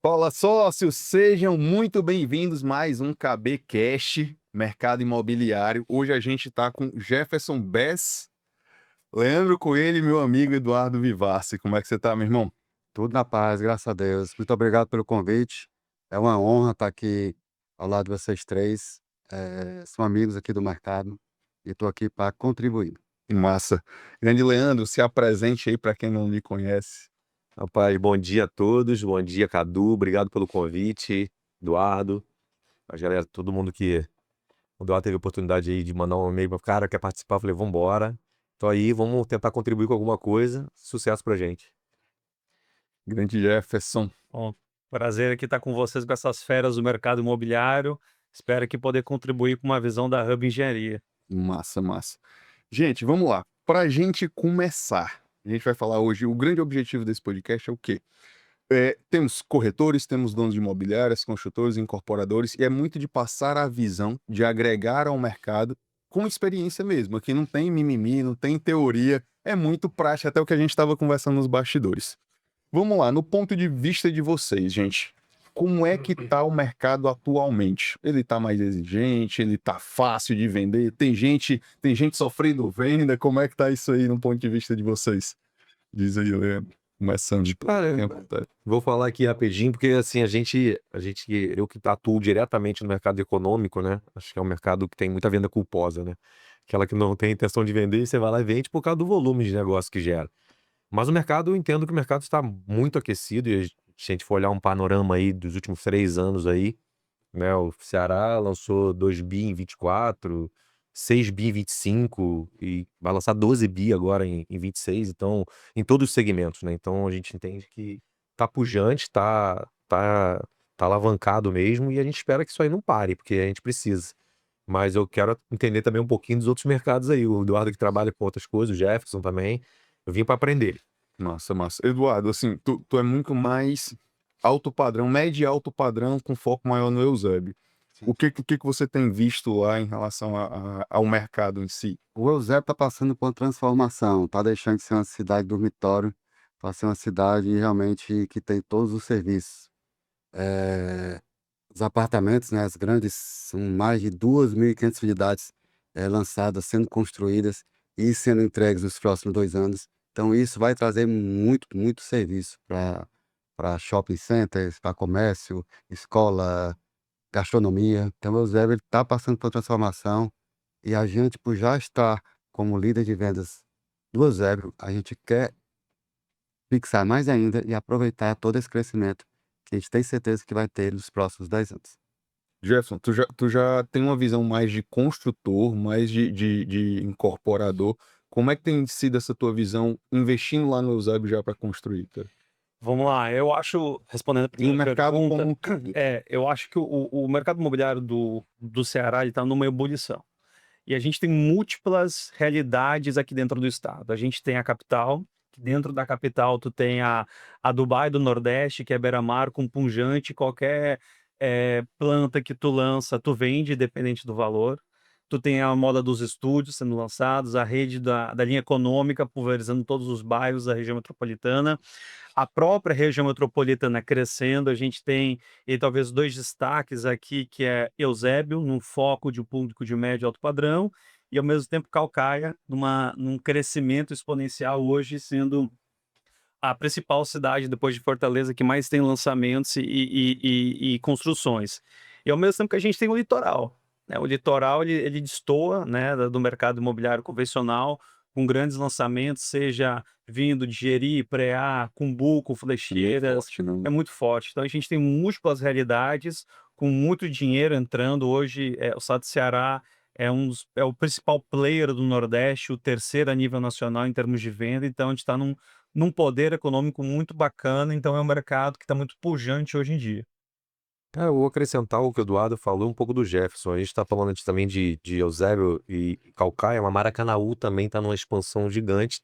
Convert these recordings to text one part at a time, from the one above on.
Fala sócios, sejam muito bem-vindos mais um KB Cash, Mercado Imobiliário. Hoje a gente está com Jefferson Bess, Leandro Coelho e meu amigo Eduardo Vivassi. Como é que você está, meu irmão? Tudo na paz, graças a Deus. Muito obrigado pelo convite. É uma honra estar aqui ao lado de vocês três. São amigos aqui do mercado e estou aqui para contribuir. Que massa. Grande Leandro, se apresente aí para quem não lhe conhece. Rapaz, bom dia a todos, bom dia, Cadu, obrigado pelo convite, Eduardo, a galera, todo mundo que o Eduardo teve a oportunidade aí de mandar um e-mail, cara, quer participar, eu falei, vambora, tô aí, vamos tentar contribuir com alguma coisa, sucesso pra gente. Grande Jefferson. Bom, prazer aqui estar com vocês com essas feras do mercado imobiliário. Espero que poder contribuir com uma visão da Hub Engenharia. Massa, massa. Gente, vamos lá. Para a gente começar, a gente vai falar hoje, o grande objetivo desse podcast é o quê? Temos corretores, temos donos de imobiliárias, construtores, incorporadores, e é muito de passar a visão, de agregar ao mercado com experiência mesmo. Aqui não tem mimimi, não tem teoria, é muito prático, até o que a gente estava conversando nos bastidores. Vamos lá, no ponto de vista de vocês, gente. Como é que tá o mercado atualmente? Ele tá mais exigente? Ele tá fácil de vender? Tem gente sofrendo venda? Como é que tá isso aí no ponto de vista de vocês? Diz aí, Leandro. Começando de Cara, Tenha vontade. vou falar aqui rapidinho, porque assim, eu que atuo diretamente no mercado econômico, né, acho que é um mercado que tem muita venda culposa, né, aquela que não tem intenção de vender, você vai lá e vende por causa do volume de negócio que gera. Mas o mercado, eu entendo que o mercado está muito aquecido e se a gente for olhar um panorama aí dos últimos 3 anos aí, né, o Ceará lançou 2 bi em 24, 6 bi em 25 e vai lançar 12 bi agora em 26, então, em todos os segmentos, né, então a gente entende que tá pujante, tá alavancado mesmo e a gente espera que isso aí não pare, porque a gente precisa. Mas eu quero entender também um pouquinho dos outros mercados aí, o Eduardo que trabalha com outras coisas, o Jefferson também, eu vim para aprender. Massa, massa. Eduardo, assim, tu é muito mais alto padrão, médio e alto padrão, com foco maior no Eusébio. Sim. O que que você tem visto lá em relação ao mercado em si? O Eusébio está passando por uma transformação, está deixando de ser uma cidade dormitório para ser uma cidade realmente que tem todos os serviços. Eh, os apartamentos, né, as grandes, são mais de 2.500 unidades lançadas, sendo construídas e sendo entregues nos próximos 2 anos. Então, isso vai trazer muito, muito serviço para shopping centers, para comércio, escola, gastronomia. Então, o Eusébio está passando por transformação e a gente, por já estar como líder de vendas do Eusébio, a gente quer fixar mais ainda e aproveitar todo esse crescimento que a gente tem certeza que vai ter nos próximos 10 anos. Jefferson, tu já tem uma visão mais de construtor, mais de incorporador. Como é que tem sido essa tua visão investindo lá no Eusébio já para construir, cara? Vamos lá, eu acho, respondendo a E o primeira mercado pergunta, como um todo. eu acho que o mercado imobiliário do Ceará está numa ebulição. E a gente tem múltiplas realidades aqui dentro do estado. A gente tem a capital, que dentro da capital tu tem a Dubai do Nordeste, que é beira-mar com punjante, qualquer planta que tu lança, tu vende, independente do valor. Tu tem a moda dos estúdios sendo lançados, a rede da linha econômica pulverizando todos os bairros da região metropolitana, a própria região metropolitana crescendo. A gente tem e talvez 2 destaques aqui, que é Eusébio, num foco de um público de médio e alto padrão, e ao mesmo tempo Caucaia, num crescimento exponencial, hoje sendo a principal cidade, depois de Fortaleza, que mais tem lançamentos e construções. E ao mesmo tempo que a gente tem o litoral, né, o litoral ele destoa, né, do mercado imobiliário convencional, com grandes lançamentos, seja vindo de Jeri, Preá, Cumbuco, Muito Flecheiras, forte, né? é muito forte. Então a gente tem múltiplas realidades, com muito dinheiro entrando. Hoje, o estado de Ceará é o principal player do Nordeste, o terceiro a nível nacional em termos de venda, então a gente está num poder econômico muito bacana, então é um mercado que está muito pujante hoje em dia. Eu vou acrescentar o que o Eduardo falou, um pouco do Jefferson. A gente tá falando antes também de Eusébio e Caucaia, mas Maracanaú também tá numa expansão gigante.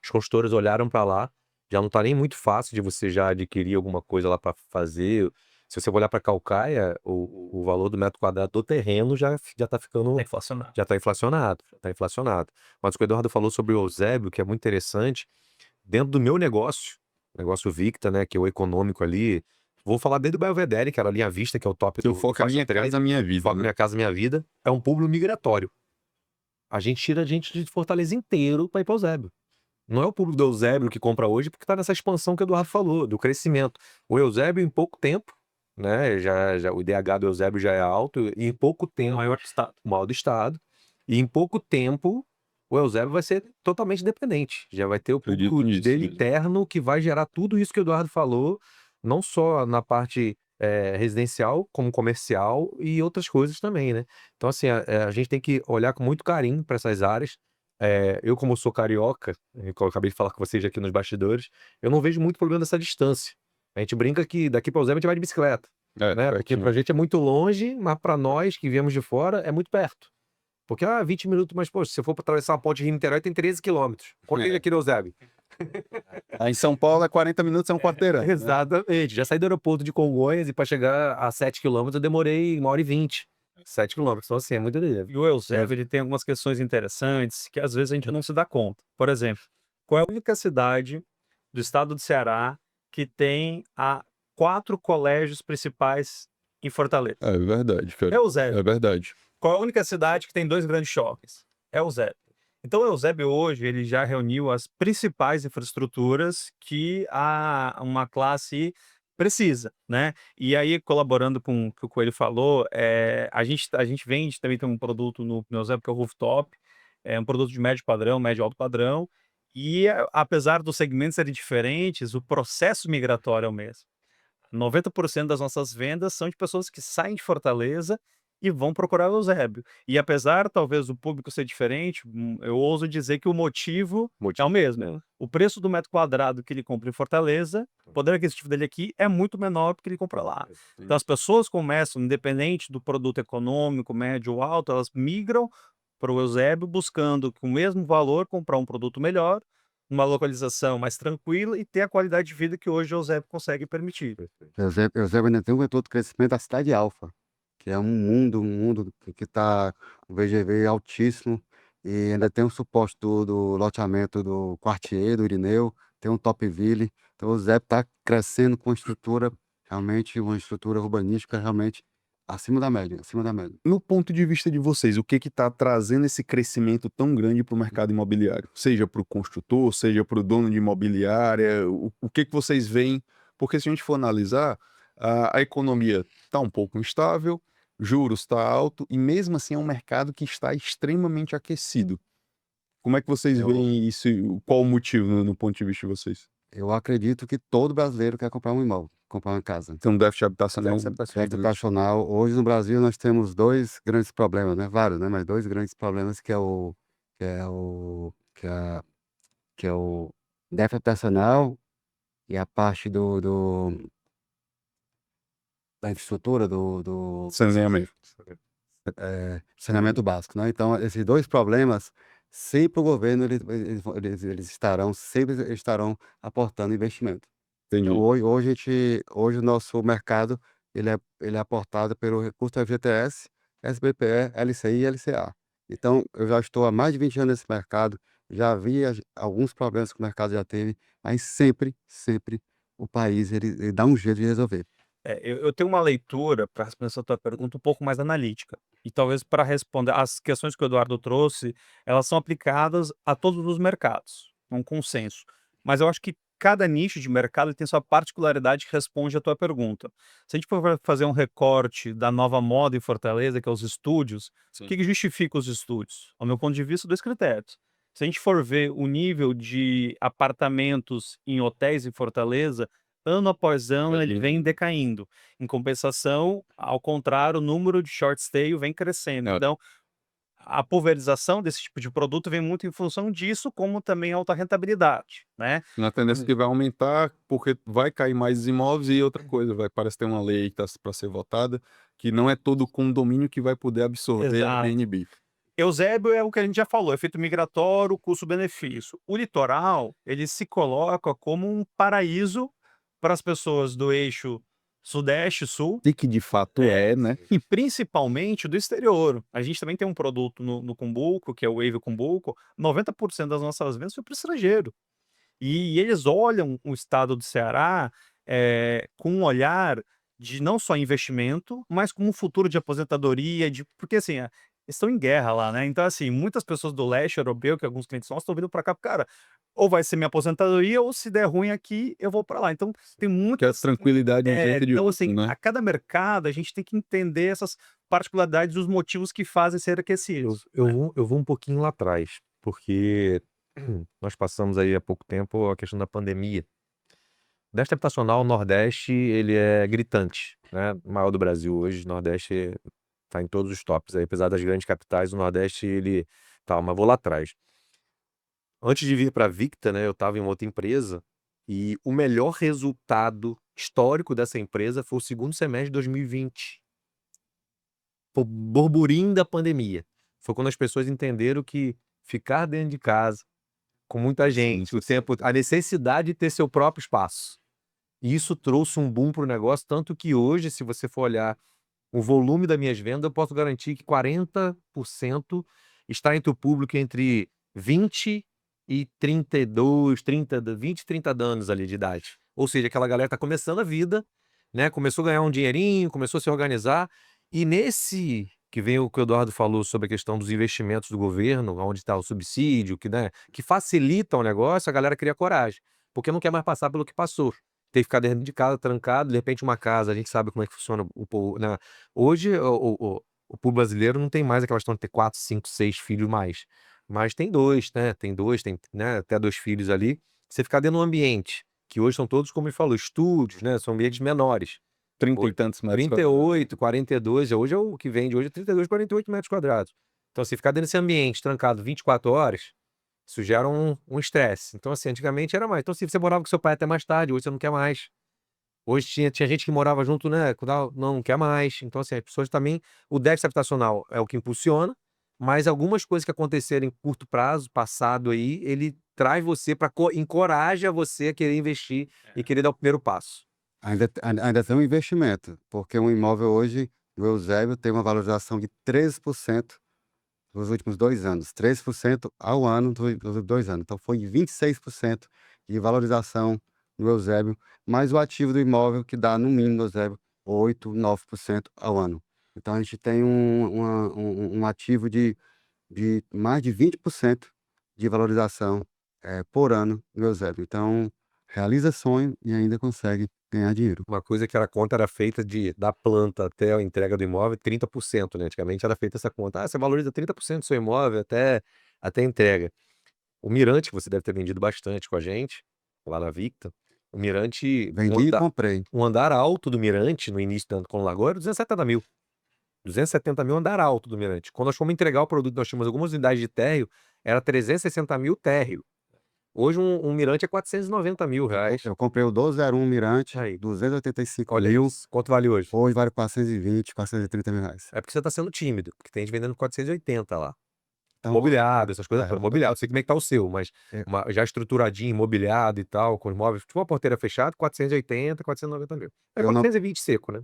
Os consultores olharam para lá, já não tá nem muito fácil de você já adquirir alguma coisa lá para fazer. Se você olhar para Caucaia, o valor do metro quadrado do terreno já tá ficando, É inflacionário. já tá inflacionado, tá inflacionado. Mas o que o Eduardo falou sobre o Eusébio, que é muito interessante, dentro do meu negócio Victa, né, que é o econômico ali, Vou falar desde o Belvedere, que era a linha Vista, que é o top Seu do foco é faixa Minha de trânsito. Casa Minha Vida, Foco né? Minha Casa Minha Vida. É um público migratório. A gente tira gente de Fortaleza inteiro para ir para Eusébio. Não é o público do Eusébio que compra hoje, porque está nessa expansão que o Eduardo falou, do crescimento. O Eusébio, em pouco tempo, né? O IDH do Eusébio já é alto, e em pouco tempo, Maior do estado. o maior do estado, e em pouco tempo, o Eusébio vai ser totalmente dependente. Já vai ter o Acredito público nisso dele mesmo. interno que vai gerar tudo isso que o Eduardo falou, não só na parte residencial, como comercial e outras coisas também, né? Então, assim, a gente tem que olhar com muito carinho para essas áreas. Eu, como sou carioca, eu acabei de falar com vocês aqui nos bastidores, eu não vejo muito problema dessa distância. A gente brinca que daqui para Eusébio a gente vai de bicicleta, É, né? Porque pertinho. pra gente é muito longe, mas pra nós que viemos de fora é muito perto. Porque, 20 minutos, mas, poxa, se você for pra atravessar uma ponte de Rio-Niterói, tem 13 quilômetros. Quanto tem É. aqui no Eusébio? Aí em São Paulo é 40 minutos, é um quarteirão. né? Exatamente. Já saí do aeroporto de Congonhas e pra chegar a 7 quilômetros eu demorei 1h20. 7 quilômetros. Então, assim, é muito delícia. E o Eusébio, ele tem algumas questões interessantes que às vezes a gente não se dá conta. Por exemplo, qual é a única cidade do estado do Ceará que tem 4 colégios principais em Fortaleza? É verdade, cara. É Eusébio. É verdade. Qual é a única cidade que tem 2 grandes shoppings? É Eusébio. Então, o Eusébio hoje ele já reuniu as principais infraestruturas que uma classe precisa, né? E aí, colaborando com o que o Coelho falou, a gente vende também, tem um produto no Eusébio que é o Rooftop, é um produto de médio padrão, médio alto padrão, e apesar dos segmentos serem diferentes, o processo migratório é o mesmo. 90% das nossas vendas são de pessoas que saem de Fortaleza e vão procurar o Eusébio. E apesar, talvez, do público ser diferente, eu ouso dizer que o motivo é o mesmo. Né? O preço do metro quadrado que ele compra em Fortaleza, o poder aquisitivo dele aqui é muito menor do que ele compra lá. Então as pessoas começam, independente do produto econômico, médio ou alto, elas migram para o Eusébio buscando, com o mesmo valor, comprar um produto melhor, uma localização mais tranquila e ter a qualidade de vida que hoje o Eusébio consegue permitir. Eusébio ainda tem um vetor de crescimento da cidade Alfa, que é um mundo que está com VGV altíssimo, e ainda tem o suporte do loteamento do Quartier, do Irineu, tem um Topville. Então o Eusébio está crescendo com realmente uma estrutura urbanística realmente acima da média, acima da média. No ponto de vista de vocês, o que está trazendo esse crescimento tão grande para o mercado imobiliário? Seja para o construtor, seja para o dono de imobiliária, o que vocês veem? Porque se a gente for analisar, a economia está um pouco instável, juros está alto, e mesmo assim é um mercado que está extremamente aquecido. Como é que vocês Eu, veem isso? Qual o motivo no ponto de vista de vocês? eu acredito que todo brasileiro quer comprar um imóvel, comprar uma casa. Tem um déficit habitacional Déficit habitacional. Hoje no Brasil nós temos dois grandes problemas, né? Vários, né? Mas dois grandes problemas que é o, que é, que é o déficit habitacional e a parte da infraestrutura saneamento. saneamento básico, né? Então esses dois problemas, sempre o governo eles sempre estarão aportando investimento. Então, Entendi. hoje o nosso mercado ele é aportado pelo recurso FGTS, SBPE, LCI e LCA. Então, eu já estou há mais de 20 anos nesse mercado, já vi alguns problemas que o mercado já teve, mas sempre o país ele dá um jeito de resolver. Eu tenho uma leitura, para responder essa tua pergunta, um pouco mais analítica. E talvez para responder as questões que o Eduardo trouxe, elas são aplicadas a todos os mercados, é um consenso. Mas eu acho que cada nicho de mercado tem sua particularidade que responde à tua pergunta. Se a gente for fazer um recorte da nova moda em Fortaleza, que é os estúdios, o Sim. que justifica os estúdios? Ao meu ponto de vista, 2 critérios. Se a gente for ver o nível de apartamentos em hotéis em Fortaleza, ano após ano ele vem decaindo. Em compensação, ao contrário, o número de short stay vem crescendo. É. Então, a pulverização desse tipo de produto vem muito em função disso, como também alta rentabilidade, né? Na tendência que vai aumentar, porque vai cair mais imóveis e outra coisa, parece ter uma lei que está para ser votada, que não é todo condomínio que vai poder absorver a Exato. BNB. Eusébio é o que a gente já falou, efeito migratório, custo-benefício. O litoral, ele se coloca como um paraíso para as pessoas do eixo sudeste, sul, E que de fato né? e principalmente do exterior. A gente também tem um produto no Cumbuco, que é o Wave Cumbuco, 90% das nossas vendas foi para o estrangeiro. E eles olham o estado do Ceará com um olhar de não só investimento, mas como um futuro de aposentadoria, porque assim, eles estão em guerra lá, né? Então, assim, muitas pessoas do leste europeu, que alguns clientes nossos estão vindo para cá, cara, ou vai ser minha aposentadoria, ou se der ruim aqui, eu vou para lá. Então, tem Que é muitas. tranquilidade de Então, outro, assim, né? a cada mercado, a gente tem que entender essas particularidades e os motivos que fazem ser aquecidos. Eu vou um pouquinho lá atrás, porque nós passamos aí há pouco tempo a questão da pandemia. O Nordeste habitacional, o Nordeste, ele é gritante, né? O maior do Brasil hoje, o Nordeste tá em todos os tops aí, apesar das grandes capitais, o Nordeste, ele tá, mas vou lá atrás. Antes de vir para a Victa, né, eu estava em outra empresa e o melhor resultado histórico dessa empresa foi o segundo semestre de 2020. Foi o burburinho da pandemia. Foi quando as pessoas entenderam que ficar dentro de casa, com muita gente, o tempo, a necessidade de ter seu próprio espaço. E isso trouxe um boom para o negócio, tanto que hoje, se você for olhar o volume das minhas vendas, eu posso garantir que 40% está entre o público entre 20 e 32, 30, 20 e 30 anos ali de idade. Ou seja, aquela galera está começando a vida, né? Começou a ganhar um dinheirinho, começou a se organizar. E nesse que vem o que o Eduardo falou sobre a questão dos investimentos do governo, onde está o subsídio, que, né, que facilita o negócio, a galera cria coragem, porque não quer mais passar pelo que passou. Ter que ficar dentro de casa, trancado, de repente uma casa, a gente sabe como é que funciona né? Hoje, o povo brasileiro não tem mais aquela questão de ter 4, 5, 6 filhos mais. Mas tem dois, né? Tem dois, tem, né, até 2 filhos ali. Você ficar dentro de um ambiente, que hoje são todos, como ele falou, estúdios, né? São ambientes menores. 30 e tantos metros quadrados. 38, 42, hoje é o que vende hoje é 32, 48 metros quadrados. Então, se ficar dentro desse ambiente trancado 24 horas, isso gera um estresse. Então, assim, antigamente era mais. Então, se você morava com seu pai até mais tarde, hoje você não quer mais. Hoje tinha gente que morava junto, né? Não quer mais. Então, assim, as pessoas também. O déficit habitacional é o que impulsiona, mas algumas coisas que aconteceram em curto prazo, passado aí, ele traz você para encoraja você a querer investir e querer dar o primeiro passo. Ainda tem um investimento, porque um imóvel hoje, no Eusébio, tem uma valorização de 13% nos últimos 2 anos, 13% ao ano dos últimos 2 anos. Então foi 26% de valorização no Eusébio, mais o ativo do imóvel que dá, no mínimo, no Eusébio, 8, 9% ao ano. Então a gente tem um ativo de mais de 20% de valorização, por ano no Eusébio. Então realiza sonho e ainda consegue ganhar dinheiro. Uma coisa que a conta era feita da planta até a entrega do imóvel, 30%, né? Antigamente era feita essa conta. Ah, você valoriza 30% do seu imóvel até a entrega. O Mirante, que você deve ter vendido bastante com a gente, lá na Victa. O Mirante, Vendi e comprei. um andar alto do Mirante, no início da com Lagoa, era 270 mil. 270 mil andar alto do Mirante. Quando nós fomos entregar o produto, nós tínhamos algumas unidades de térreo, era 360 mil térreo. Hoje um Mirante é 490 mil reais. Eu comprei o 1201 Mirante, Aí. 285 Olha mil. isso. Quanto vale hoje? Hoje vale 420, 430 mil reais. É porque você tá sendo tímido, porque tem gente vendendo 480 lá. Então, Mobiliado, essas coisas. É. Mobiliado, não sei como é que tá o seu, mas É. já estruturadinho, mobiliado e tal, com os móveis, tipo uma porteira fechada, 480, 490 mil. É Eu não- 420 seco, né?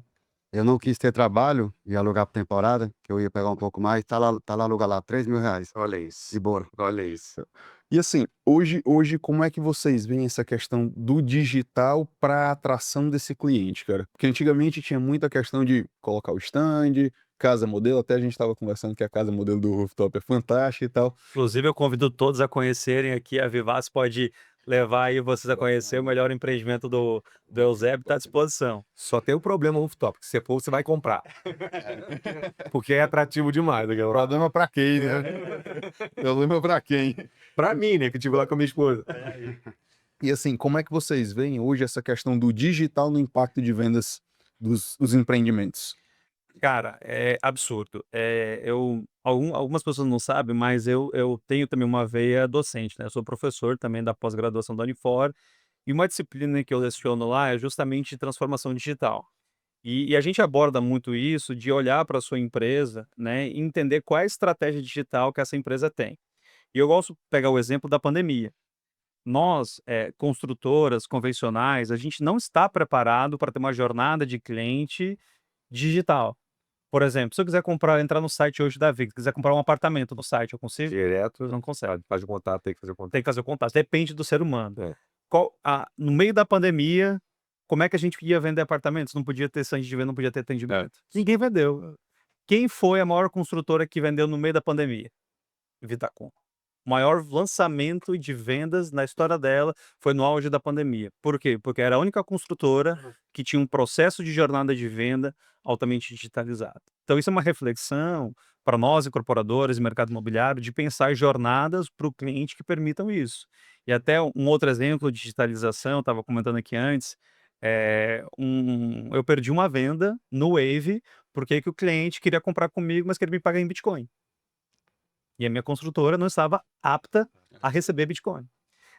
eu não quis ter trabalho e alugar por temporada, que eu ia pegar um pouco mais, tá lá alugar lá, 3 mil reais, Olha isso. de boa. Olha isso. E assim, hoje como é que vocês veem essa questão do digital para atração desse cliente, cara? Porque antigamente tinha muita questão de colocar o stand, casa modelo, até a gente estava conversando que a casa modelo do rooftop é fantástica e tal. Inclusive, eu convido todos a conhecerem aqui. A Vivaz pode levar aí vocês a conhecer o melhor empreendimento do Eusébio, está à disposição. Só tem o problema rooftop, que se for, você vai comprar. Porque é atrativo demais, né? Problema para quem, né? Problema para quem? Pra mim, né? Que eu tive lá com a minha esposa. E assim, como é que vocês veem hoje essa questão do digital no impacto de vendas dos empreendimentos? Cara, é absurdo. Algumas pessoas não sabem, mas eu tenho também uma veia docente, né? Eu sou professor também da pós-graduação da Unifor, e uma disciplina que eu leciono lá é justamente transformação digital. E a gente aborda muito isso de olhar para a sua empresa, né, e entender qual é a estratégia digital que essa empresa tem. E eu gosto de pegar o exemplo da pandemia. Nós, construtoras convencionais, a gente não está preparado para ter uma jornada de cliente digital. Por exemplo, se eu quiser entrar no site hoje da Victa, quiser comprar um apartamento no site, eu consigo? Direto, Não consegue. faz o contato, tem que fazer o contato. Tem que fazer o contato, depende do ser humano. É. No meio da pandemia, como é que a gente ia vender apartamentos? Não podia ter stand de venda, não podia ter atendimento. Ninguém vendeu. Quem foi a maior construtora que vendeu no meio da pandemia? Vitacom. O maior lançamento de vendas na história dela foi no auge da pandemia. Por quê? Porque era a única construtora que tinha um processo de jornada de venda altamente digitalizado. Então, isso é uma reflexão para nós, incorporadores e mercado imobiliário, de pensar jornadas para o cliente que permitam isso. E até um outro exemplo de digitalização, estava comentando aqui antes, eu perdi uma venda no Wave, porque que o cliente queria comprar comigo, mas queria me pagar em Bitcoin. E a minha construtora não estava apta a receber Bitcoin.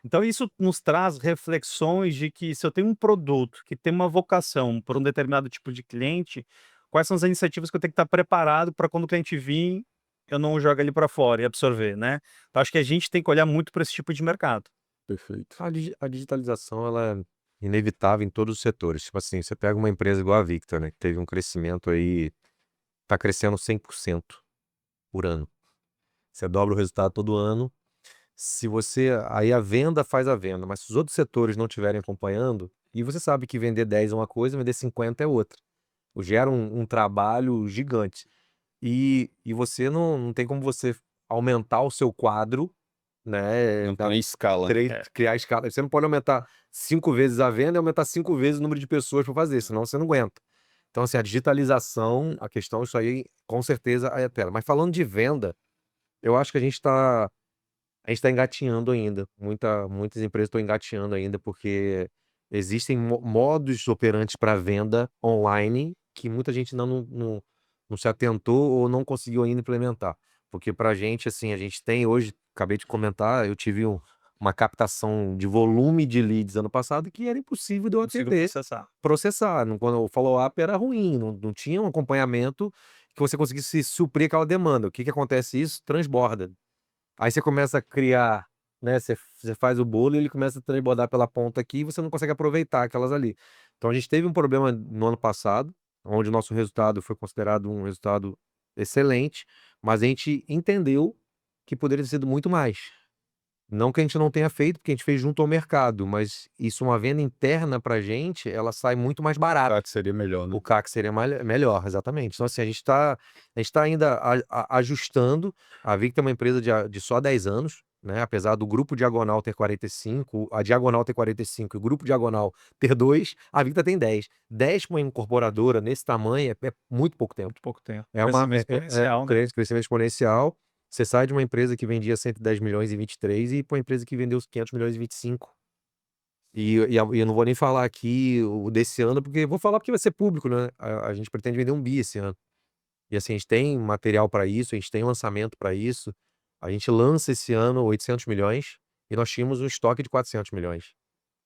Então isso nos traz reflexões de que se eu tenho um produto que tem uma vocação por um determinado tipo de cliente, quais são as iniciativas que eu tenho que estar preparado para quando o cliente vir, eu não jogo ele para fora e absorver, né? Então acho que a gente tem que olhar muito para esse tipo de mercado. Perfeito. A digitalização, ela é inevitável em todos os setores. Tipo assim, você pega uma empresa igual a Victor, né, que teve um crescimento aí, tá crescendo 100% por ano. Você dobra o resultado todo ano. Se você, aí a venda faz a venda, mas se os outros setores não estiverem acompanhando, e você sabe que vender 10 é uma coisa, vender 50 é outra. Gera um trabalho gigante. E você não tem como você aumentar o seu quadro, né? Não tá em escala. Criar escala. Você não pode aumentar 5 vezes a venda e aumentar 5 vezes o número de pessoas para fazer, senão você não aguenta. Então, assim, a digitalização, a questão, isso aí, com certeza, é tela. Mas falando de venda, eu acho que a gente tá engatinhando ainda. Muitas empresas estão engatinhando ainda, porque existem modos operantes para venda online que muita gente ainda não se atentou ou não conseguiu ainda implementar. Porque para a gente, assim, a gente tem hoje, acabei de comentar, eu tive uma captação de volume de leads ano passado que era impossível de eu Consigo atender, processar. processar. Quando o follow-up era ruim, não tinha um acompanhamento que você conseguisse suprir aquela demanda. O que acontece isso? Transborda. Aí você começa a criar, né? Você faz o bolo e ele começa a transbordar pela ponta aqui e você não consegue aproveitar aquelas ali. Então a gente teve um problema no ano passado, onde o nosso resultado foi considerado um resultado excelente, mas a gente entendeu que poderia ter sido muito mais. Não que a gente não tenha feito, porque a gente fez junto ao mercado, mas isso, uma venda interna pra gente, ela sai muito mais barata. Que seria melhor, né? O CAC seria melhor, exatamente. Então, assim, a gente tá ainda ajustando. A Victor é uma empresa de só 10 anos, né? Apesar do grupo Diagonal ter 45, a Diagonal ter 45 e o grupo Diagonal ter 2, a Victor tem 10. 10 para uma incorporadora nesse tamanho é muito pouco tempo. Muito pouco tempo. É uma Crescimento exponencial, né? crescimento exponencial. Você sai de uma empresa que vendia 110 milhões em 23 e para uma empresa que vendeu os 500 milhões em 25. E eu não vou nem falar aqui o desse ano, porque vou falar porque vai ser público, né? A gente pretende vender 1 bi esse ano. E assim, a gente tem material para isso, a gente tem lançamento para isso. A gente lança esse ano 800 milhões e nós tínhamos um estoque de 400 milhões.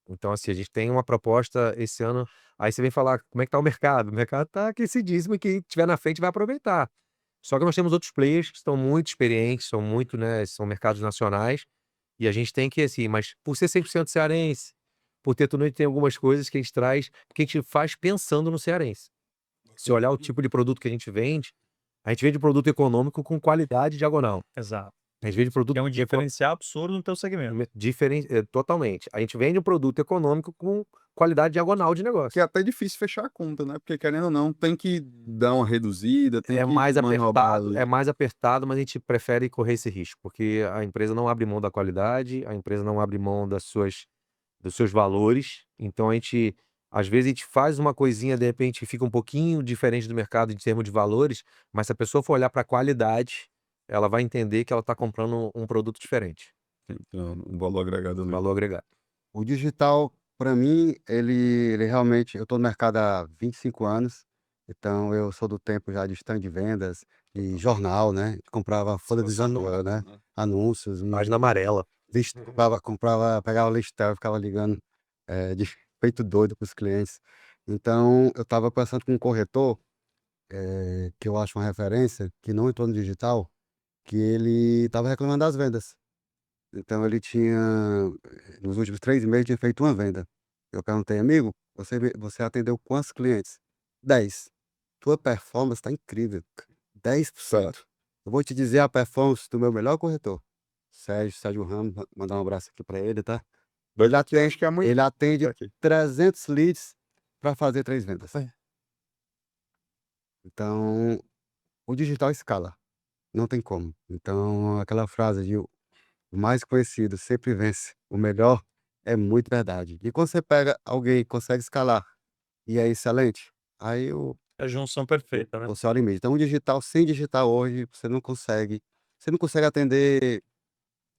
Então, assim, a gente tem uma proposta esse ano. Aí você vem falar como é que tá o mercado. O mercado tá aquecidíssimo e quem tiver na frente vai aproveitar. Só que nós temos outros players que estão muito experientes, são muito, né? São mercados nacionais. E a gente tem que, assim, mas por ser 100% cearense, por ter tudo, tem algumas coisas que a gente traz, que a gente faz pensando no cearense. Se olhar o tipo de produto que a gente vende produto econômico com qualidade diagonal. Exato. A gente vende produto Que é um diferencial absurdo no teu segmento. totalmente. A gente vende um produto econômico com qualidade diagonal de negócio. Que é até difícil fechar a conta, né? Porque querendo ou não, tem que dar uma reduzida, tem É que mais manobrar apertado, ali. mas a gente prefere correr esse risco, porque a empresa não abre mão da qualidade, a empresa não abre mão dos seus valores. Então às vezes a gente faz uma coisinha, de repente fica um pouquinho diferente do mercado em termos de valores, mas se a pessoa for olhar para a qualidade, ela vai entender que ela está comprando um produto diferente, Então, um valor agregado um ali. valor agregado. O digital, para mim, ele realmente. Eu estou no mercado há 25 anos, então eu sou do tempo já de stand de vendas, de jornal, né? Comprava folha de jornal, né? Anúncios, Página amarela. pegava o listel, ficava ligando de feito doido para os clientes. Então, eu estava conversando com um corretor, que eu acho uma referência, que não entrou no digital, que ele estava reclamando das vendas. Então ele tinha, nos últimos 3 meses, tinha feito uma venda. Eu perguntei, amigo, você atendeu quantos clientes? 10. Tua performance está incrível. 10%. Certo. Eu vou te dizer a performance do meu melhor corretor, Sérgio Ramos, mandar um abraço aqui para ele, tá? Ele Acho atende, que é muito. ele atende Aqui. 300 leads para fazer 3 vendas. Então, o digital escala, não tem como. Então, aquela frase de: "O mais conhecido sempre vence o melhor", é muito verdade. E quando você pega alguém que consegue escalar e é excelente, aí É a junção perfeita, né? o céu é o limite. Então, o digital, sem digital hoje, você não consegue atender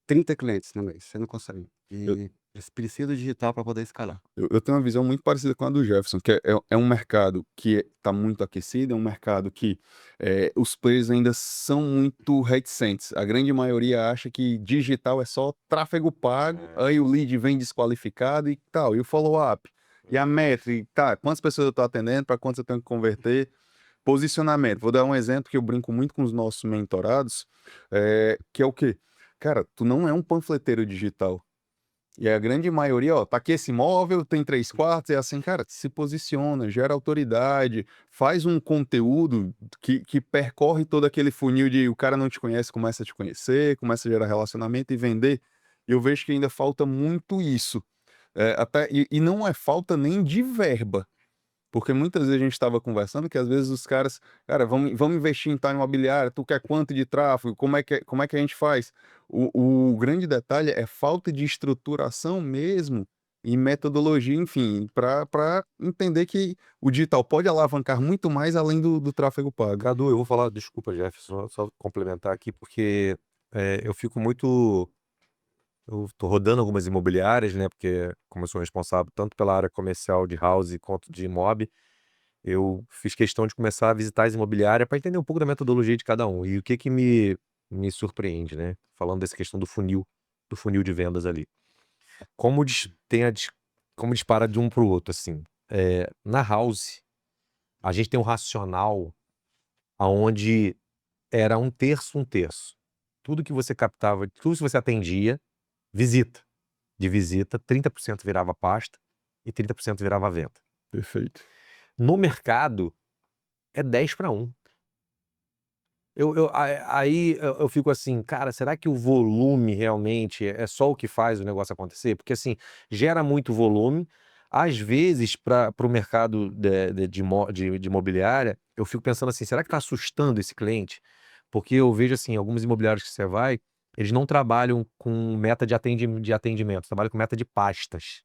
30 clientes no mês, você não consegue. Eu E você precisa do digital para poder escalar. eu tenho uma visão muito parecida com a do Jefferson, que é um mercado que tá muito aquecido, é um mercado que, os players ainda são muito reticentes. A grande maioria acha que digital é só tráfego pago, aí o lead vem desqualificado e tal, e o follow-up, e a métrica, tá, quantas pessoas eu tô atendendo, para quantas eu tenho que converter. Posicionamento, vou dar um exemplo que eu brinco muito com os nossos mentorados, que é o quê? Cara, tu não é um panfleteiro digital. E a grande maioria, ó, tá aqui esse imóvel, tem 3 quartos, é assim, cara, se posiciona, gera autoridade, faz um conteúdo que percorre todo aquele funil de o cara não te conhece, começa a te conhecer, começa a gerar relacionamento e vender. E eu vejo que ainda falta muito isso. E não é falta nem de verba. Porque muitas vezes a gente estava conversando que às vezes os caras, cara, vamos investir em tal imobiliária, tu quer quanto de tráfego, como é que a gente faz? O grande detalhe é falta de estruturação mesmo e metodologia, enfim, para entender que o digital pode alavancar muito mais além do tráfego pago. Cadu, eu vou falar, desculpa, Jefferson, só complementar aqui, porque eu fico muito. Eu tô rodando algumas imobiliárias, né? Porque, como eu sou responsável tanto pela área comercial de house quanto de imob, eu fiz questão de começar a visitar as imobiliárias para entender um pouco da metodologia de cada um. E o que que me surpreende, né? Falando dessa questão do funil de vendas ali. Como como dispara de um para o outro, assim. Na house, a gente tem um racional aonde era um terço, um terço. Tudo que você captava, tudo que você atendia, visita. De visita, 30% virava pasta e 30% virava venda. Perfeito. No mercado, é 10 para 1. Aí eu fico assim, cara, será que o volume realmente é só o que faz o negócio acontecer? Porque assim, gera muito volume. Às vezes, para o mercado de imobiliária, eu fico pensando assim, será que está assustando esse cliente? Porque eu vejo assim, algumas imobiliárias que você vai, eles não trabalham com meta de atendimento, trabalham com meta de pastas.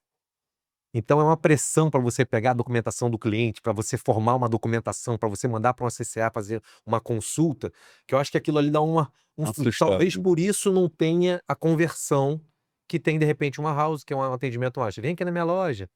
Então é uma pressão para você pegar a documentação do cliente, para você formar uma documentação, para você mandar para uma CCA fazer uma consulta, que eu acho que aquilo ali dá talvez Assustado. por isso não tenha a conversão que tem de repente uma house, que é um atendimento mais. Vem aqui na minha loja,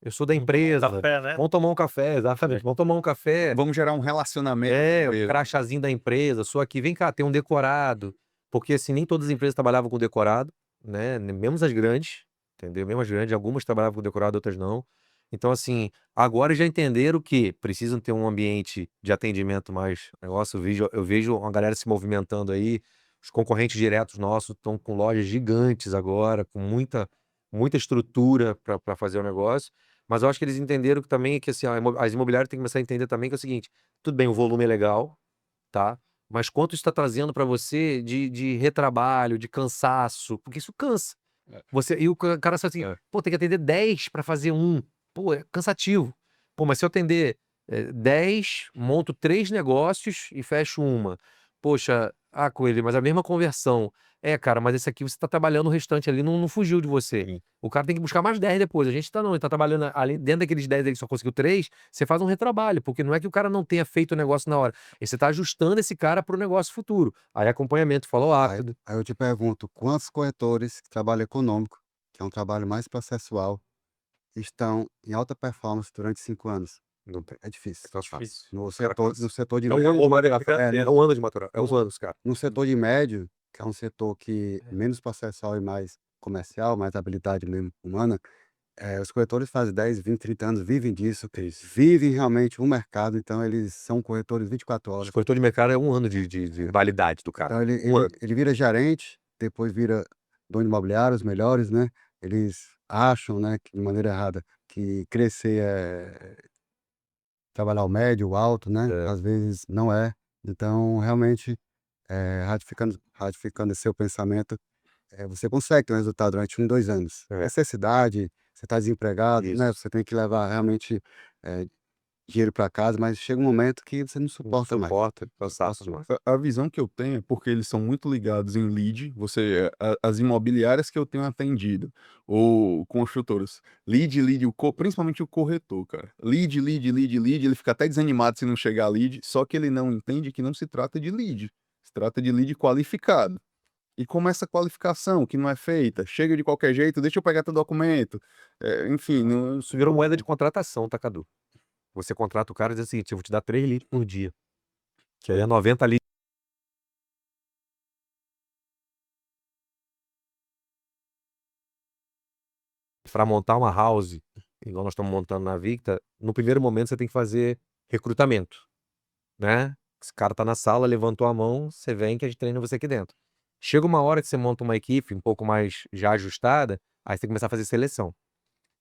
eu sou da empresa, Café, né? vamos tomar um café, exatamente, vamos tomar um café. Vamos gerar um relacionamento O primeiro. crachazinho da empresa, sou aqui, vem cá, tem um decorado. Porque assim, nem todas as empresas trabalhavam com decorado, né? Mesmo as grandes, entendeu? Mesmo as grandes, algumas trabalhavam com decorado, outras não. Então, assim, agora já entenderam que precisam ter um ambiente de atendimento mais negócio. Eu vejo uma galera se movimentando aí. Os concorrentes diretos nossos estão com lojas gigantes agora, com muita estrutura para fazer o negócio. Mas eu acho que eles entenderam que também que assim, as imobiliárias têm que começar a entender também que é o seguinte: tudo bem, o volume é legal, tá? Mas quanto isso está trazendo para você de retrabalho, de cansaço? Porque isso cansa. É. E o cara sabe assim, É. pô, tem que atender 10 para fazer um. Pô, é cansativo. Pô, mas se eu atender 10, monto 3 negócios e fecho uma. Poxa, Coelho, mas a mesma conversão. Cara, mas esse aqui você tá trabalhando o restante ali, não fugiu de você. Sim. O cara tem que buscar mais 10 depois. A gente tá não, ele tá trabalhando ali, dentro daqueles 10 ele só conseguiu 3, você faz um retrabalho, porque não é que o cara não tenha feito o negócio na hora. E você tá ajustando esse cara pro negócio futuro. Aí acompanhamento, follow-up, Aí tudo. aí eu te pergunto, quantos corretores que trabalham econômico, que é um trabalho mais processual, estão em alta performance durante 5 anos? Não tem. É difícil. É fácil. Difícil. No Cara, setor no setor de É um médio, é um ano de maturar. É um ano, cara. no setor de médio, que é um setor que menos processual e mais comercial, mais habilidade mesmo humana, os corretores fazem 10, 20, 30 anos, vivem disso, vivem realmente o mercado, então eles são corretores 24 Os horas. corretores de mercado é um ano de validade do cara. Então ele Um ele ano. ele vira gerente, depois vira dono imobiliário, os melhores, né, eles acham, né, que de maneira errada, que crescer é trabalhar o médio, o alto, né, É. às vezes não é. Então realmente, ratificando esse seu pensamento, você consegue ter um resultado durante 1, 2 anos. É. Necessidade, você está desempregado, né, Isso. você tem que levar realmente eh, dinheiro para casa, mas chega um momento que você não Não suporta mais. suporta, cansaço demais. A visão que eu tenho é porque eles são muito ligados em lead, as imobiliárias que eu tenho atendido, ou construtoras, lead, principalmente o corretor, cara. Lead, ele fica até desanimado se não chegar lead, só que ele não entende que não se trata de lead, se trata de lead qualificado. E como essa qualificação que não é feita, chega de qualquer jeito, deixa eu pegar teu documento, enfim, não, Isso virou moeda de contratação, tá, Cadu? Você contrata o cara e diz o seguinte: eu vou te dar 3 leads por dia, que aí é 90 leads. Para montar uma house, igual nós estamos montando na Victa, no primeiro momento você tem que fazer recrutamento, né? Esse cara tá na sala, levantou a mão, você vem que a gente treina você aqui dentro. Chega uma hora que você monta uma equipe um pouco mais já ajustada, aí você tem que começar a fazer seleção.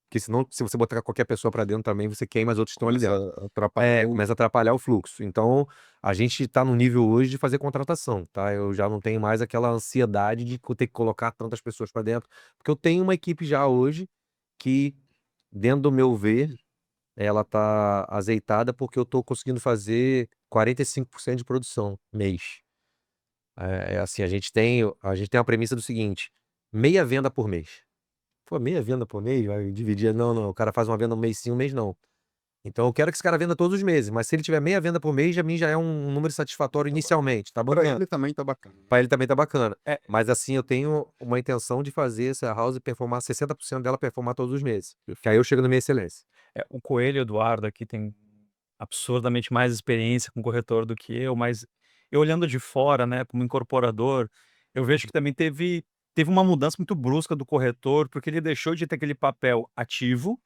Porque senão, se você botar qualquer pessoa para dentro também, você queima as outras que estão ali começa dentro. a atrapalhar Começa a atrapalhar o fluxo. Então, a gente tá no nível hoje de fazer contratação, tá? Eu já não tenho mais aquela ansiedade de ter que colocar tantas pessoas para dentro, porque eu tenho uma equipe já hoje que, dentro do meu ver, ela tá azeitada porque eu tô conseguindo fazer 45% de produção mês. Assim, a gente tem a premissa do seguinte: meia venda por mês. Pô, meia venda por mês? Vai dividir? Não, não. O cara faz uma venda um mês sim, um mês não. Então eu quero que esse cara venda todos os meses, mas se ele tiver meia venda por mês, já mim já é um número satisfatório inicialmente, tá pra bacana. ele também tá bacana. Pra ele também tá bacana. Mas assim, eu tenho uma intenção de fazer essa house performar 60% dela performar todos os meses. Que aí eu chego na minha excelência. O Coelho Eduardo aqui tem absurdamente mais experiência com corretor do que eu, mas eu olhando de fora, né, como incorporador, eu vejo que também teve uma mudança muito brusca do corretor, porque ele deixou de ter aquele papel ativo,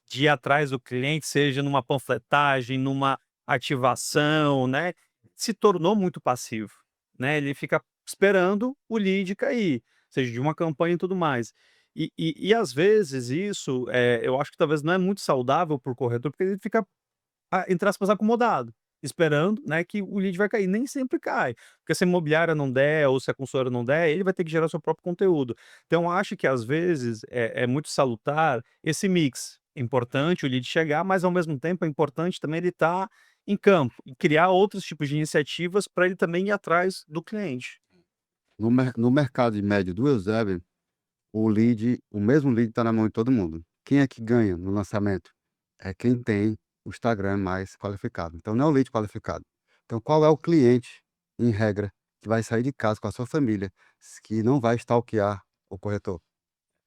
de ir atrás do cliente, seja numa panfletagem, numa ativação, né, se tornou muito passivo, né, ele fica esperando o lead cair, seja de uma campanha e tudo mais. E às vezes isso, eu acho que talvez não é muito saudável para o corretor, porque ele fica, entre aspas, acomodado, esperando, né, que o lead vai cair. Nem sempre cai, porque se a imobiliária não der ou se a consultora não der, ele vai ter que gerar seu próprio conteúdo. Então acho que às vezes é muito salutar esse mix. É importante o lead chegar, mas ao mesmo tempo é importante também ele estar em campo e criar outros tipos de iniciativas para ele também ir atrás do cliente. No mercado de médio do Eusébio, o mesmo lead está na mão de todo mundo. Quem é que ganha no lançamento? É quem tem o Instagram mais qualificado. Então não é o lead qualificado. Então qual é o cliente, em regra, que vai sair de casa com a sua família, que não vai stalkear o corretor?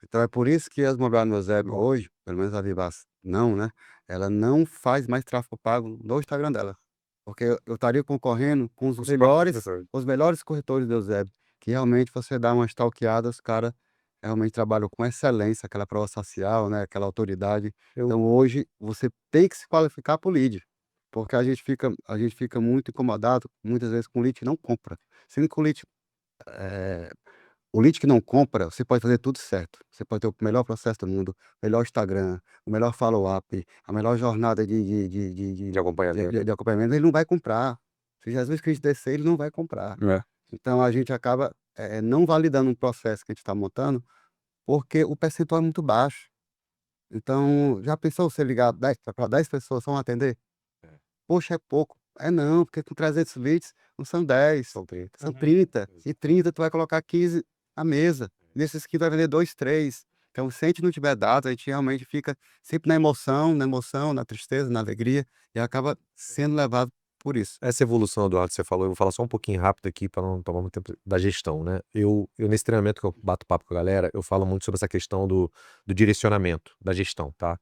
Então é por isso que as imobiliárias no Eusébio hoje, pelo menos a Vivaz não, né, ela não faz mais tráfego pago no Instagram dela, porque eu estaria concorrendo com Os próprios corretores. os melhores corretores do Eusébio, que realmente você dá uma stalkeada, os cara realmente trabalham com excelência, aquela prova social, né, aquela autoridade. Então hoje você tem que se qualificar para o lead, porque a gente fica muito incomodado, muitas vezes, com o lead que não compra, sendo que eh o lead que não compra, você pode fazer tudo certo. Você pode ter o melhor processo do mundo, o melhor Instagram, o melhor follow-up, a melhor jornada De acompanhamento. de acompanhamento, ele não vai comprar. Se Jesus Cristo descer, ele não vai comprar. É. Então a gente acaba, não validando um processo que a gente está montando, porque o percentual é muito baixo. Então, já pensou você ligar 10 para 10 pessoas só vão atender? Poxa, é pouco. É não, porque com 300 leads não são 10, São 30. são 30. E 30 tu vai colocar 15 à mesa. Desses 15 vai vender 2, 3. Então, se a gente não tiver dados, a gente realmente fica sempre na emoção, na tristeza, na alegria, e acaba sendo levado por isso. Essa evolução, Eduardo, que você falou, eu vou falar só um pouquinho rápido aqui para não tomar muito tempo da gestão, né? Eu nesse treinamento que eu bato papo com a galera, eu falo muito sobre essa questão do direcionamento da gestão, tá?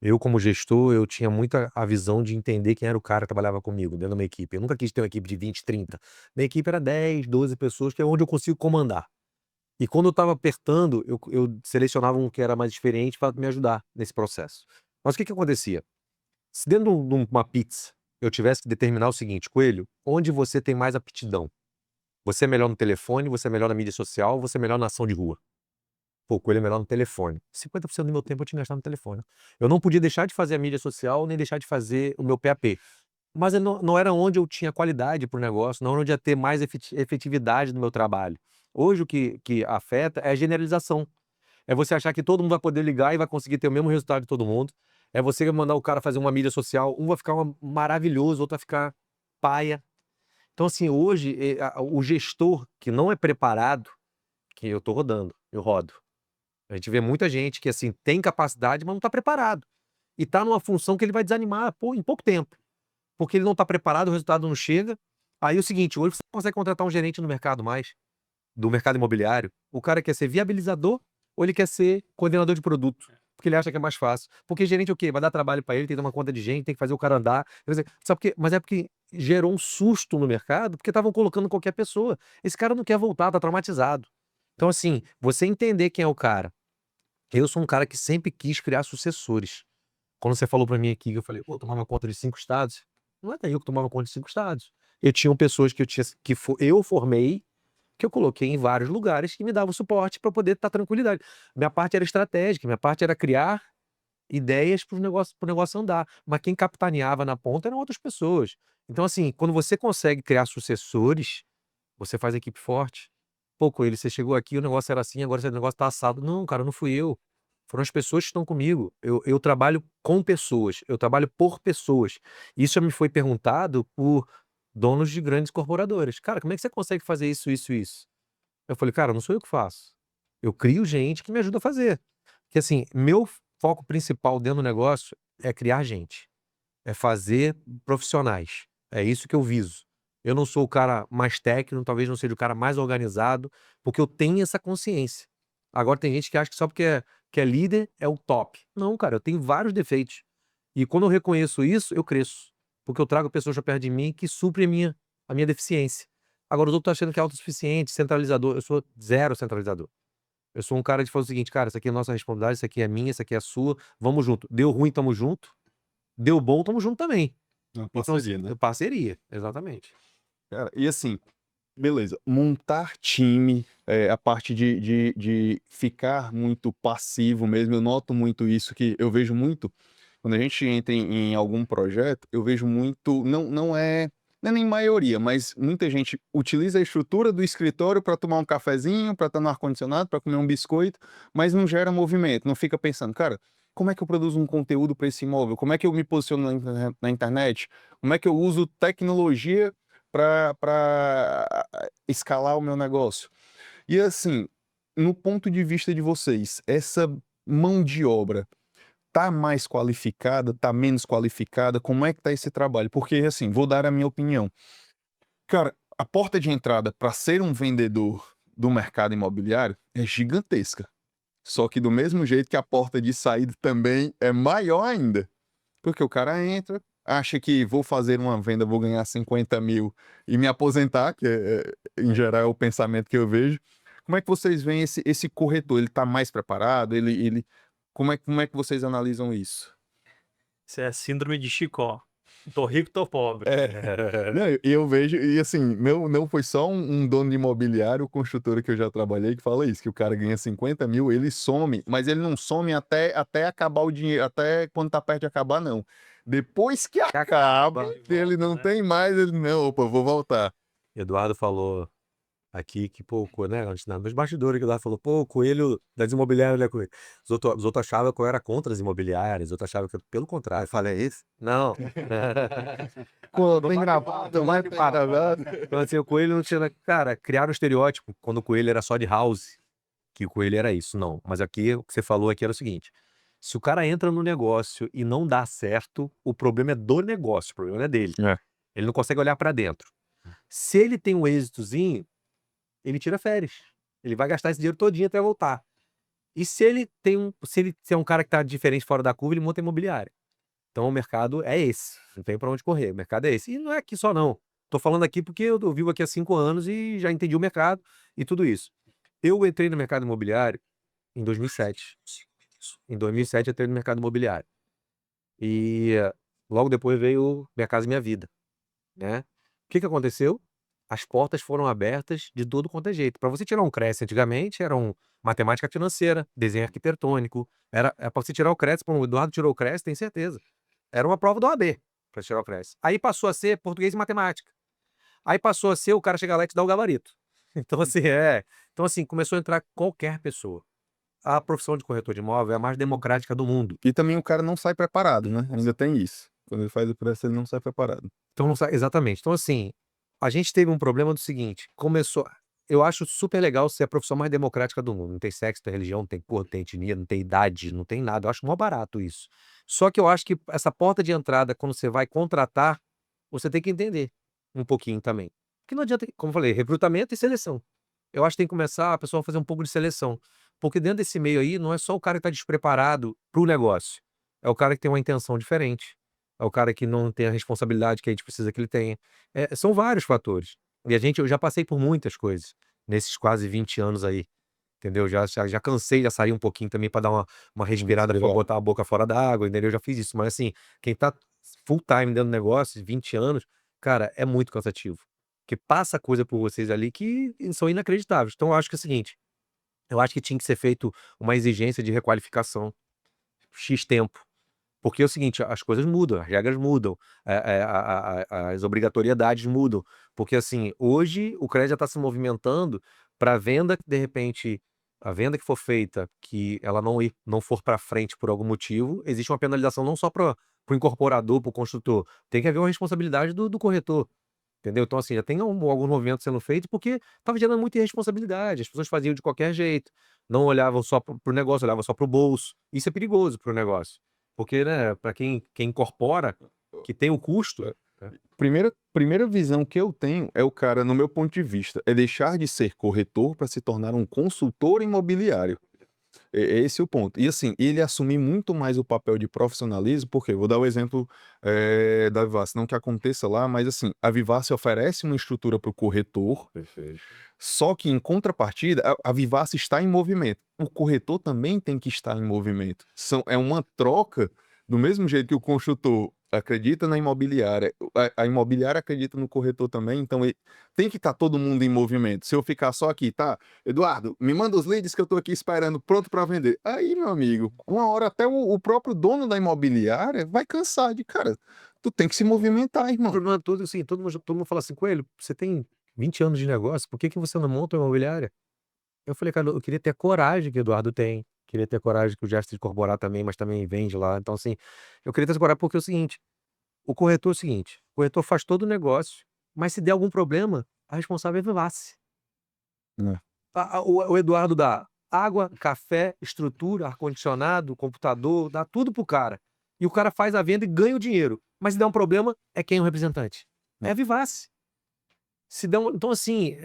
Eu, como gestor, eu tinha muita a visão de entender quem era o cara que trabalhava comigo dentro da minha equipe. Eu nunca quis ter uma equipe de 20, 30. Minha equipe era 10, 12 pessoas, que é onde eu consigo comandar. E quando eu estava apertando, eu selecionava um que era mais experiente para me ajudar nesse processo. Mas o que que acontecia? Se dentro de uma pizza eu tivesse que determinar o seguinte: Coelho, onde você tem mais aptidão? Você é melhor no telefone, você é melhor na mídia social, você é melhor na ação de rua? Pô, o Coelho é melhor no telefone. 50% do meu tempo eu tinha que gastar no telefone. Eu não podia deixar de fazer a mídia social, nem deixar de fazer o meu PAP. Mas eu não era onde eu tinha qualidade para o negócio, não era onde ia ter mais efetividade no meu trabalho. Hoje o que afeta é a generalização. É você achar que todo mundo vai poder ligar e vai conseguir ter o mesmo resultado de todo mundo. É você mandar o cara fazer uma mídia social, um vai ficar maravilhoso, outro vai ficar paia. Então, assim, hoje, o gestor que não é preparado, que eu tô rodando, eu rodo. A gente vê muita gente que, assim, tem capacidade, mas não tá preparado. E tá numa função que ele vai desanimar, em pouco tempo. Porque ele não tá preparado, o resultado não chega. Aí é o seguinte, hoje você consegue contratar um gerente no mercado mais, do mercado imobiliário. O cara quer ser viabilizador ou ele quer ser coordenador de produto? Porque ele acha que é mais fácil. Porque gerente é o quê? Vai dar trabalho para ele, tem que dar uma conta de gente, tem que fazer o cara andar. Quer dizer, sabe por quê? Mas é porque gerou um susto no mercado, porque estavam colocando qualquer pessoa. Esse cara não quer voltar, tá traumatizado. Então, assim, você entender quem é o cara. Eu sou um cara que sempre quis criar sucessores. Quando você falou para mim aqui, eu falei, pô, eu tomava conta de 5 estados. Não era eu que tomava conta de 5 estados. Eu tinha pessoas que eu formei, que eu coloquei em vários lugares que me davam suporte para poder estar tranquilidade. Minha parte era estratégica, minha parte era criar ideias para o negócio andar. Mas quem capitaneava na ponta eram outras pessoas. Então, assim, quando você consegue criar sucessores, você faz a equipe forte. Pô, Coelho, você chegou aqui, o negócio era assim, agora esse negócio tá assado. Não, cara, não fui eu. Foram as pessoas que estão comigo. Eu trabalho com pessoas, eu trabalho por pessoas. Isso já me foi perguntado por donos de grandes corporadoras. Cara, como é que você consegue fazer isso, isso, isso? Eu falei, cara, não sou eu que faço. Eu crio gente que me ajuda a fazer. Porque assim, meu foco principal dentro do negócio é criar gente. É fazer profissionais. É isso que eu viso. Eu não sou o cara mais técnico, talvez não seja o cara mais organizado, porque eu tenho essa consciência. Agora tem gente que acha que só porque que é líder é o top. Não, cara, eu tenho vários defeitos. E quando eu reconheço isso, eu cresço. Porque eu trago pessoas pra perto de mim que suprem a minha deficiência. Agora os outros estão achando que é autossuficiente, centralizador. Eu sou zero centralizador. Eu sou um cara de falar o seguinte, cara, isso aqui é nossa responsabilidade, isso aqui é minha, isso aqui é sua, vamos junto. Deu ruim, tamo junto. Deu bom, tamo junto também. Uma Então, parceria, né? parceria, exatamente. Cara, e assim, beleza, montar time, a parte de ficar muito passivo mesmo, eu noto muito isso, que eu vejo muito, quando a gente entra em algum projeto, eu vejo muito, não é nem maioria, mas muita gente utiliza a estrutura do escritório para tomar um cafezinho, para estar no ar-condicionado, para comer um biscoito, mas não gera movimento, não fica pensando, cara, como é que eu produzo um conteúdo para esse imóvel? Como é que eu me posiciono na internet? Como é que eu uso tecnologia para escalar o meu negócio? E assim, no ponto de vista de vocês, essa mão de obra tá mais qualificada, tá menos qualificada? Como é que tá esse trabalho? Porque assim, vou dar a minha opinião. Cara, a porta de entrada para ser um vendedor do mercado imobiliário é gigantesca. Só que do mesmo jeito que a porta de saída também é maior ainda. Porque o cara entra, acha que vou fazer uma venda, vou ganhar 50 mil e me aposentar, que em geral é o pensamento que eu vejo. Como é que vocês veem esse corretor? Ele está mais preparado? Como é que vocês analisam isso? Isso é a síndrome de Chicó. Tô rico, tô pobre. Não, eu vejo, e assim, não foi só um dono de imobiliário, construtora que eu já trabalhei, que fala isso, que o cara ganha 50 mil, ele some, mas ele não some até acabar o dinheiro, até quando tá perto de acabar, não. Depois que acaba, ele não tem mais, ele, não, opa, vou voltar. Eduardo falou aqui que, pô, né, nos bastidores que o Eduardo falou, pô, o Coelho das imobiliárias, ele é Coelho. Os outros achavam que eu era contra as imobiliárias, os outros achavam que eu, pelo contrário. Eu falei isso? Não. Quando tem gravado, vai parar. Então, assim, o Coelho não tinha. Cara, criaram um estereótipo quando o Coelho era só de house, que o Coelho era isso. Não. Mas aqui, o que você falou aqui era o seguinte: se o cara entra no negócio e não dá certo, o problema é do negócio, o problema não é dele. É. Ele não consegue olhar pra dentro. Se ele tem um êxitozinho, ele tira férias. Ele vai gastar esse dinheiro todinho até voltar. E se ele se é um cara que tá diferente fora da curva, ele monta imobiliária. Então o mercado é esse, não tem pra onde correr, o mercado é esse. E não é aqui só não. Tô falando aqui porque eu vivo aqui há 5 anos e já entendi o mercado e tudo isso. Eu entrei no mercado imobiliário em 2007. Em 2007 eu entrei no mercado imobiliário. E logo depois veio Minha Casa Minha Vida, né? O que aconteceu? As portas foram abertas de todo quanto é jeito. Para você tirar um crédito antigamente, era matemática financeira, desenho arquitetônico. Para você tirar o crédito, como o Eduardo tirou o crédito, tem certeza. Era uma prova do OAB para tirar o crédito. Aí passou a ser português e matemática. Aí passou a ser o cara chegar lá e te dar o gabarito. Então assim, começou a entrar qualquer pessoa. a profissão de corretor de imóvel é a mais democrática do mundo. E também o cara não sai preparado, né? Ainda tem isso. Quando ele faz o preço, ele não sai preparado. Então, não sai exatamente. Então, assim, a gente teve um problema do seguinte, eu acho super legal ser a profissão mais democrática do mundo. Não tem sexo, não tem religião, não tem cor, não tem etnia, não tem idade, não tem nada. Eu acho mó barato isso. Só que eu acho que essa porta de entrada, quando você vai contratar, você tem que entender um pouquinho também. Porque não adianta, como eu falei, recrutamento e seleção. Eu acho que tem que começar a pessoa a fazer um pouco de seleção. Porque dentro desse meio aí, não é só o cara que está despreparado para o negócio. É o cara que tem uma intenção diferente. É o cara que não tem a responsabilidade que a gente precisa que ele tenha. São vários fatores. E eu já passei por muitas coisas nesses quase 20 anos aí. Entendeu? Já cansei, já saí um pouquinho também para dar uma respirada, para Legal. botar a boca fora da água, entendeu? Eu já fiz isso. Mas assim, quem tá full time dentro do negócio, 20 anos, cara, é muito cansativo. Porque passa coisa por vocês ali que são inacreditáveis. Então eu acho que é o seguinte, eu acho que tinha que ser feito uma exigência de requalificação, X tempo. Porque é o seguinte, as coisas mudam, as regras mudam, as obrigatoriedades mudam. Porque assim, hoje o crédito já está se movimentando para venda que, de repente, a venda que for feita, que ela não for para frente por algum motivo, existe uma penalização não só para o incorporador, para o construtor, tem que haver uma responsabilidade do corretor. Entendeu? Então, assim, já tem alguns movimentos sendo feitos porque estava gerando muita irresponsabilidade. As pessoas faziam de qualquer jeito, não olhavam só para o negócio, olhavam só para o bolso. Isso é perigoso para o negócio. Porque, né, para quem incorpora, que tem o custo. Primeira visão que eu tenho é o cara, no meu ponto de vista, é deixar de ser corretor para se tornar um consultor imobiliário. É esse o ponto. E assim, ele assumir muito mais o papel de profissionalismo, porque vou dar o exemplo da Vivace, não que aconteça lá, mas assim, a Vivace oferece uma estrutura para o corretor, Perfeito. só que em contrapartida, a Vivace está em movimento. O corretor também tem que estar em movimento. É uma troca, do mesmo jeito que o construtor acredita na imobiliária, a imobiliária acredita no corretor também, então tem que estar todo mundo em movimento. Se eu ficar só aqui, tá? Eduardo, me manda os leads que eu tô aqui esperando, pronto para vender. Aí, meu amigo, uma hora até o próprio dono da imobiliária vai cansar de, cara, tu tem que se movimentar, O irmão. problema todo, assim, todo mundo fala assim, Coelho, você tem 20 anos de negócio, por que você não monta uma imobiliária? Eu falei, cara, eu queria ter a coragem que o Eduardo tem. Queria ter a coragem que o Gerson de incorporar também, mas também vende lá. Então, assim, eu queria ter essa coragem porque é o seguinte, o corretor é o seguinte, o corretor faz todo o negócio, mas se der algum problema, a responsável é a Vivace. É. O Eduardo dá água, café, estrutura, ar-condicionado, computador, dá tudo pro cara. E o cara faz a venda e ganha o dinheiro. Mas se der um problema, é quem é o representante? É a Vivace. Então, assim,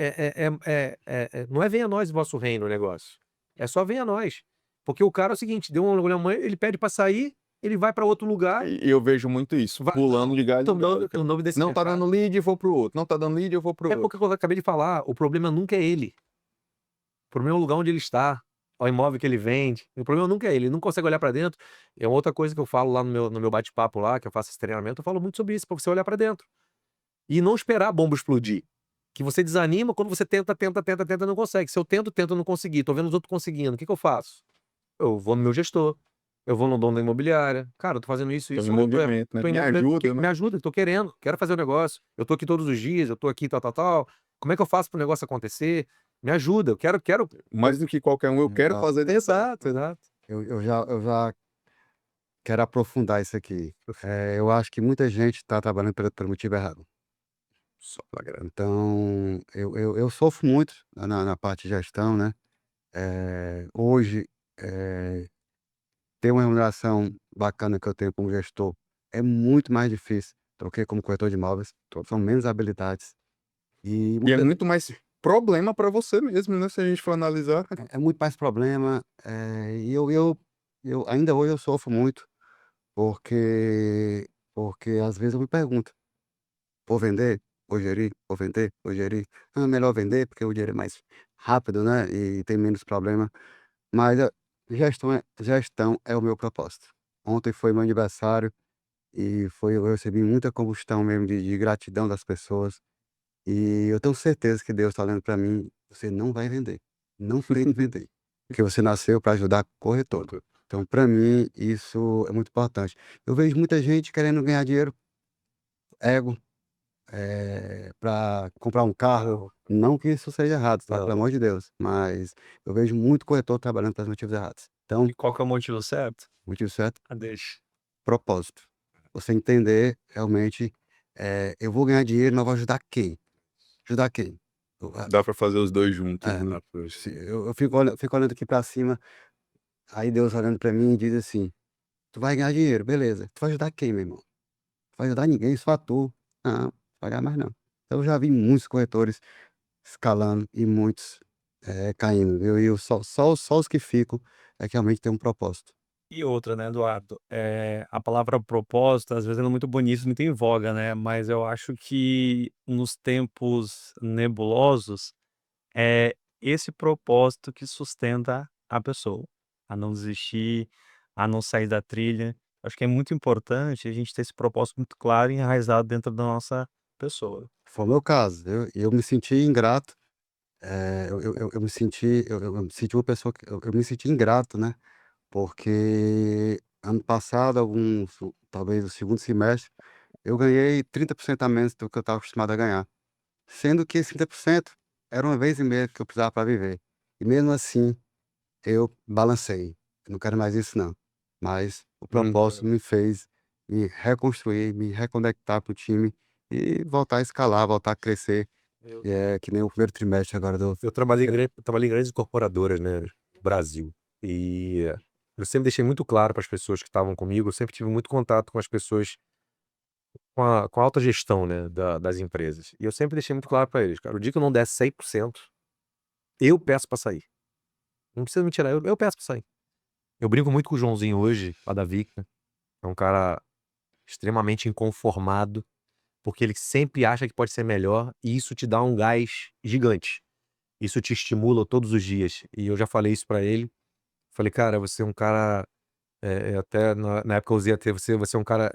não é venha a nós, vosso reino, o negócio. É só venha a nós. Porque o cara é o seguinte, deu uma ele pede pra sair, ele vai pra outro lugar. E eu vejo muito isso, Vai- pulando de galho. em galho. O nome desse Não tá mercado. dando lead, eu vou pro outro. Não tá dando lead, eu vou pro É outro. porque eu acabei de falar, o problema nunca é ele. O problema é o lugar onde ele está, o imóvel que ele vende. O problema nunca é ele não consegue olhar pra dentro. É uma outra coisa que eu falo lá no meu bate-papo lá, que eu faço esse treinamento, eu falo muito sobre isso, pra você olhar pra dentro. E não esperar a bomba explodir. Que você desanima quando você tenta e não consegue. Se eu tento, não consegui, tô vendo os outros conseguindo, o que que eu faço? Eu vou no meu gestor, eu vou no dono da imobiliária. Cara, eu tô fazendo isso, Tô isso. em movimento, né? Tô em Me movimento. ajuda, né? Me ajuda, tô quero fazer o negócio. Eu tô aqui todos os dias, eu tô aqui, tal. Como é que eu faço pro negócio acontecer? Me ajuda, eu quero. Mais do que qualquer um, eu quero Ó, fazer. Exato. eu já quero aprofundar isso aqui. Eu acho que muita gente está trabalhando pelo motivo errado. Só pra grana. Então, eu sofro muito na parte de gestão, né? Hoje, ter uma remuneração bacana que eu tenho como gestor é muito mais difícil do que como corretor de imóveis. São menos habilidades. E E é muito mais problema para você mesmo, né? Se a gente for analisar. é muito mais problema. E eu ainda hoje eu sofro muito, porque, porque às vezes eu me pergunto, vou vender? Vou gerir? Vou vender? Vou gerir? Ah, melhor vender, porque o dinheiro é mais rápido, né? E tem menos problema. Mas gestão é o meu propósito. Ontem foi meu aniversário e eu recebi muita combustão mesmo de gratidão das pessoas. E eu tenho certeza que Deus está olhando para mim, você não vai vender. Não tente vender. Porque você nasceu para ajudar corretor. Então, para mim, isso é muito importante. Eu vejo muita gente querendo ganhar dinheiro, ego, para comprar um carro. Não que isso seja errado, tá? Não. Pelo amor de Deus. Mas eu vejo muito corretor trabalhando pelos motivos errados. Então, E qual que é o motivo certo? o motivo certo, Deixa. propósito. Você entender realmente, eu vou ganhar dinheiro, mas vou ajudar quem? Ajudar quem? Dá pra fazer os dois juntos, É, né? eu fico olhando aqui para cima, aí Deus olhando para mim e diz assim: tu vai ganhar dinheiro, beleza. Tu vai ajudar quem, meu irmão? Não vai ajudar ninguém, só tu. Não, não vai ganhar mais não. Então eu já vi muitos corretores escalando e muitos caindo, viu? E só os que ficam é que realmente tem um propósito. E outra, né, Eduardo, a palavra propósito, às vezes, ela é muito bonita, muito em voga, né, mas eu acho que nos tempos nebulosos, é esse propósito que sustenta a pessoa, a não desistir, a não sair da trilha. Acho que é muito importante a gente ter esse propósito muito claro e enraizado dentro da nossa pessoa. Foi o meu caso, eu me senti ingrato, eu me senti uma pessoa que eu me senti ingrato, né, porque ano passado, talvez o segundo semestre, eu ganhei 30% a menos do que eu estava acostumado a ganhar, sendo que esse 30% era uma vez e meia que eu precisava para viver. E mesmo assim, eu balancei, eu não quero mais isso não. Mas o propósito me fez me reconstruir, me reconectar para o time e voltar a escalar, voltar a crescer, Eu, e é que nem o primeiro trimestre agora do eu trabalhei em grandes incorporadoras, né, no Brasil. E eu sempre deixei muito claro para as pessoas que estavam comigo, eu sempre tive muito contato com as pessoas com a alta gestão, né, das empresas. E eu sempre deixei muito claro para eles, cara, o dia que eu não der 100%, eu peço para sair. Não precisa me tirar, eu peço para sair. Eu brinco muito com o Joãozinho hoje, lá da Victor. É um cara extremamente inconformado, porque ele sempre acha que pode ser melhor e isso te dá um gás gigante. Isso te estimula todos os dias. E eu já falei isso pra ele. Falei, cara, você é um cara. Até na época eu usei até você é um cara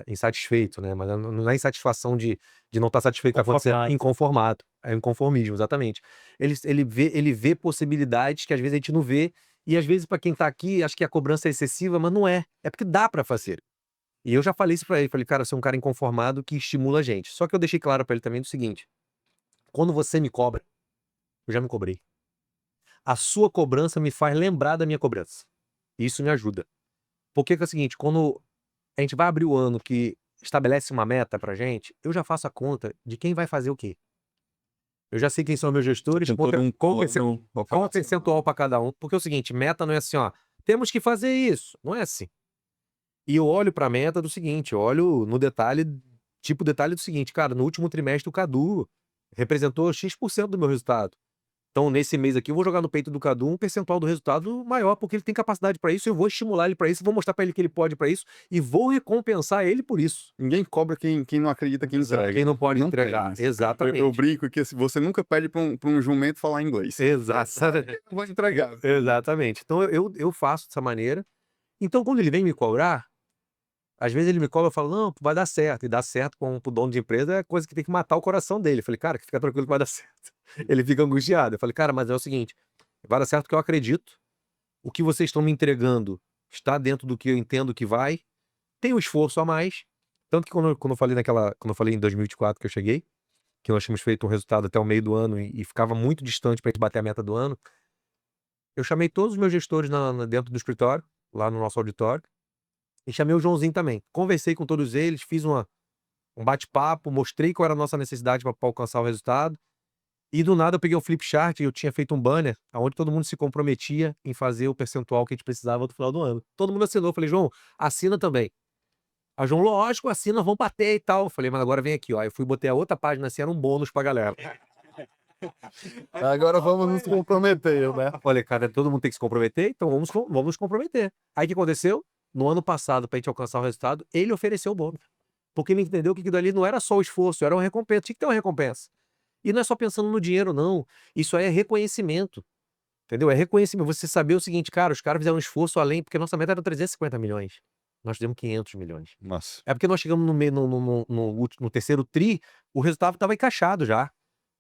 insatisfeito, né? Mas não é insatisfação de não estar satisfeito com o que tá acontecendo. Inconformado. Inconformado. É inconformismo, exatamente. Ele vê possibilidades que às vezes a gente não vê. E às vezes, pra quem tá aqui, acha que a cobrança é excessiva, mas não é. É porque dá pra fazer. E eu já falei isso pra ele, falei: "Cara, você é um cara inconformado que estimula a gente". Só que eu deixei claro pra ele também do seguinte: "Quando você me cobra, eu já me cobrei. A sua cobrança me faz lembrar da minha cobrança. E isso me ajuda". Porque que é o seguinte, quando a gente vai abrir o ano que estabelece uma meta pra gente, eu já faço a conta de quem vai fazer o quê. Eu já sei quem são meus gestores, Tem todo um qual plano o percentual pra cada um, porque é o seguinte, meta não é assim, ó, temos que fazer isso, não é assim. E eu olho pra meta do seguinte, eu olho no detalhe, tipo detalhe do seguinte, cara, no último trimestre o Cadu representou X% do meu resultado. Então nesse mês aqui eu vou jogar no peito do Cadu um percentual do resultado maior, porque ele tem capacidade pra isso, eu vou estimular ele pra isso, vou mostrar pra ele que ele pode pra isso e vou recompensar ele por isso. Ninguém cobra quem não acredita que entrega. Quem não pode Não entregar. tem. Exatamente. Eu brinco que você nunca pede pra um jumento falar inglês. Exatamente. Não vai entregar. Exatamente. Então eu faço dessa maneira. Então quando ele vem me cobrar, às vezes ele me cobra e fala: "Não, vai dar certo", e dar certo pro dono de empresa é coisa que tem que matar o coração dele. Eu falei: "Cara, fica tranquilo que vai dar certo". Ele fica angustiado. Eu falei: "Cara, mas é o seguinte, vai dar certo porque eu acredito, o que vocês estão me entregando está dentro do que eu entendo que vai, tem um esforço a mais". Tanto que quando eu falei em 2024 que eu cheguei, que nós tínhamos feito um resultado até o meio do ano e ficava muito distante pra gente bater a meta do ano, eu chamei todos os meus gestores dentro do escritório, lá no nosso auditório, e chamei o Joãozinho também. Conversei com todos eles, fiz um bate-papo, mostrei qual era a nossa necessidade para alcançar o resultado. E do nada eu peguei um flip chart e eu tinha feito um banner onde todo mundo se comprometia em fazer o percentual que a gente precisava no final do ano. Todo mundo assinou. Eu falei: "João, assina também". A João: "Lógico, assina, vamos bater e tal". Eu falei: "Mas agora vem aqui, ó". Eu fui botei a outra página assim, era um bônus pra galera. Agora vamos nos comprometer, né? Falei: "Cara, todo mundo tem que se comprometer, então vamos nos comprometer". Aí o que aconteceu? No ano passado, pra gente alcançar o resultado, ele ofereceu o bônus. Porque ele entendeu que aquilo dali não era só o esforço, era uma recompensa, tinha que ter uma recompensa. E não é só pensando no dinheiro não, isso aí é reconhecimento, entendeu? É reconhecimento, você saber o seguinte: "Cara, os caras fizeram um esforço além", porque nossa meta era 350 milhões, nós fizemos 500 milhões. Nossa. É porque nós chegamos no meio no terceiro tri, o resultado estava encaixado já.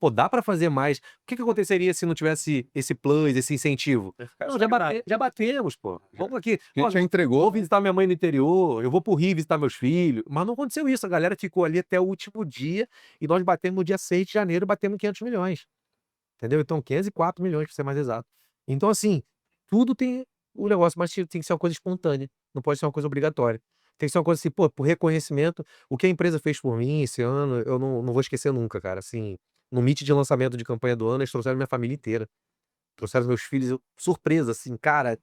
Pô, dá pra fazer mais. O que que aconteceria se não tivesse esse plus, esse incentivo? Não, já batemos, pô. Vamos aqui. A Ó, gente já vou entregou. visitar minha mãe no interior, eu vou pro Rio visitar meus filhos. Mas não aconteceu isso. A galera ficou ali até o último dia e nós batemos no dia 6 de janeiro, batemos em 500 milhões. Entendeu? Então, 504 milhões, pra ser mais exato. Então, assim, tudo tem o negócio, mas tem que ser uma coisa espontânea. Não pode ser uma coisa obrigatória. Tem que ser uma coisa assim, pô, por reconhecimento. O que a empresa fez por mim esse ano, eu não vou esquecer nunca, cara. Assim, no meet de lançamento de campanha do ano, eles trouxeram minha família inteira. Trouxeram meus filhos, surpresa, assim, cara,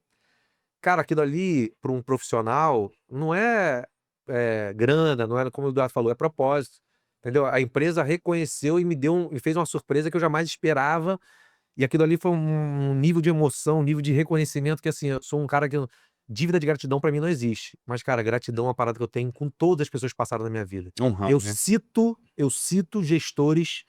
aquilo ali, para um profissional, não é, grana, não é como o Eduardo falou, é propósito. Entendeu? A empresa reconheceu e me fez uma surpresa que eu jamais esperava. E aquilo ali foi um nível de emoção, um nível de reconhecimento que, assim, eu sou um cara que dívida de gratidão pra mim não existe. Mas, cara, gratidão é uma parada que eu tenho com todas as pessoas que passaram na minha vida. Honrar, Eu né? cito gestores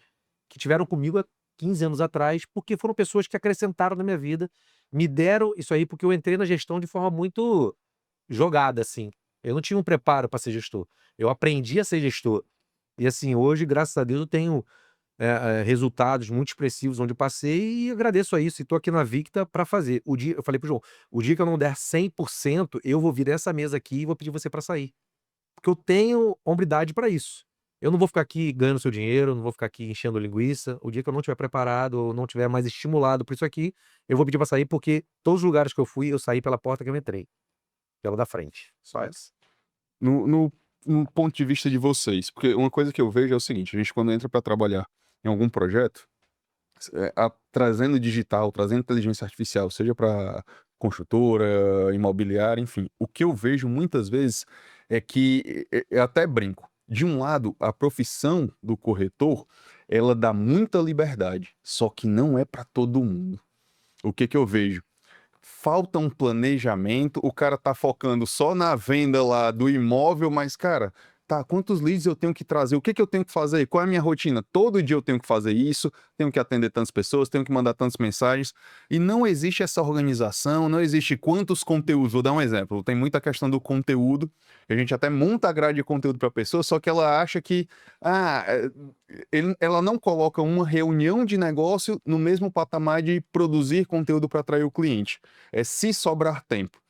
que tiveram comigo há 15 anos atrás, porque foram pessoas que acrescentaram na minha vida, me deram isso aí, porque eu entrei na gestão de forma muito jogada, assim. Eu não tinha um preparo para ser gestor. Eu aprendi a ser gestor. E assim, hoje, graças a Deus, eu tenho resultados muito expressivos onde eu passei e agradeço a isso. E tô aqui na Victa para fazer. Eu falei pro João, o dia que eu não der 100%, eu vou vir nessa mesa aqui e vou pedir você para sair. Porque eu tenho hombridade para isso. Eu não vou ficar aqui ganhando seu dinheiro, não vou ficar aqui enchendo linguiça. O dia que eu não estiver preparado ou não estiver mais estimulado por isso aqui, eu vou pedir para sair porque todos os lugares que eu fui, eu saí pela porta que eu entrei. Pela da frente. Só essa. No ponto de vista de vocês, porque uma coisa que eu vejo é o seguinte: a gente, quando entra para trabalhar em algum projeto, trazendo digital, trazendo inteligência artificial, seja para construtora, imobiliária, enfim, o que eu vejo muitas vezes é que, eu até brinco, de um lado, a profissão do corretor, ela dá muita liberdade, só que não é para todo mundo. O que que eu vejo? Falta um planejamento, o cara tá focando só na venda lá do imóvel, mas, cara, tá, quantos leads eu tenho que trazer? O que que eu tenho que fazer? Qual é a minha rotina? Todo dia eu tenho que fazer isso, tenho que atender tantas pessoas, tenho que mandar tantas mensagens, e não existe essa organização, não existe quantos conteúdos. Vou dar um exemplo, tem muita questão do conteúdo, a gente até monta a grade de conteúdo para a pessoa, só que ela acha que, ah, ela não coloca uma reunião de negócio no mesmo patamar de produzir conteúdo para atrair o cliente. É se sobrar tempo.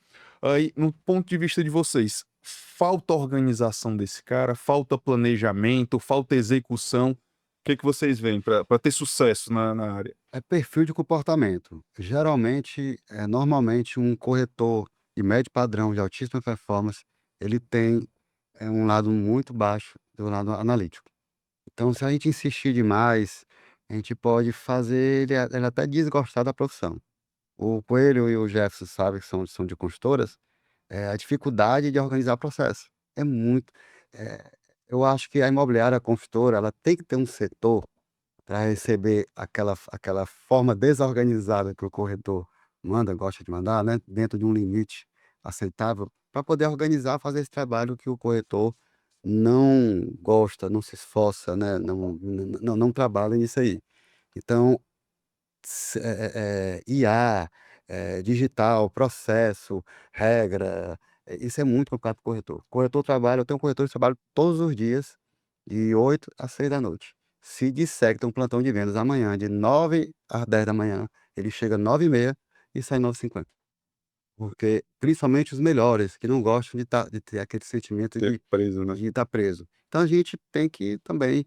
Aí, no ponto de vista de vocês, falta organização desse cara, falta planejamento, falta execução. O que que vocês veem para ter sucesso na área? É perfil de comportamento. Geralmente, normalmente um corretor de médio padrão, de altíssima performance, ele tem, um lado muito baixo do lado analítico. Então, se a gente insistir demais, a gente pode fazer ele até desgostar da profissão. O Coelho e o Jefferson sabem que são de consultoras, a dificuldade de organizar o processo. É muito eh, eu acho que a imobiliária, a construtora, ela tem que ter um setor para receber aquela forma desorganizada que o corretor gosta de mandar, né, dentro de um limite aceitável, para poder organizar, fazer esse trabalho que o corretor não gosta, não se esforça, né, não trabalha nisso aí. Então, IA, digital, processo, regra, isso é muito complicado para o corretor. Eu tenho um corretor que trabalha todos os dias, de 8 às 6 da noite. Se disser que tem um plantão de vendas amanhã, de 9 às 10 da manhã, ele chega 9h30 e sai 9h50. Porque, principalmente os melhores, que não gostam de ter aquele sentimento Ter preso, né? de estar preso. Então a gente tem que também,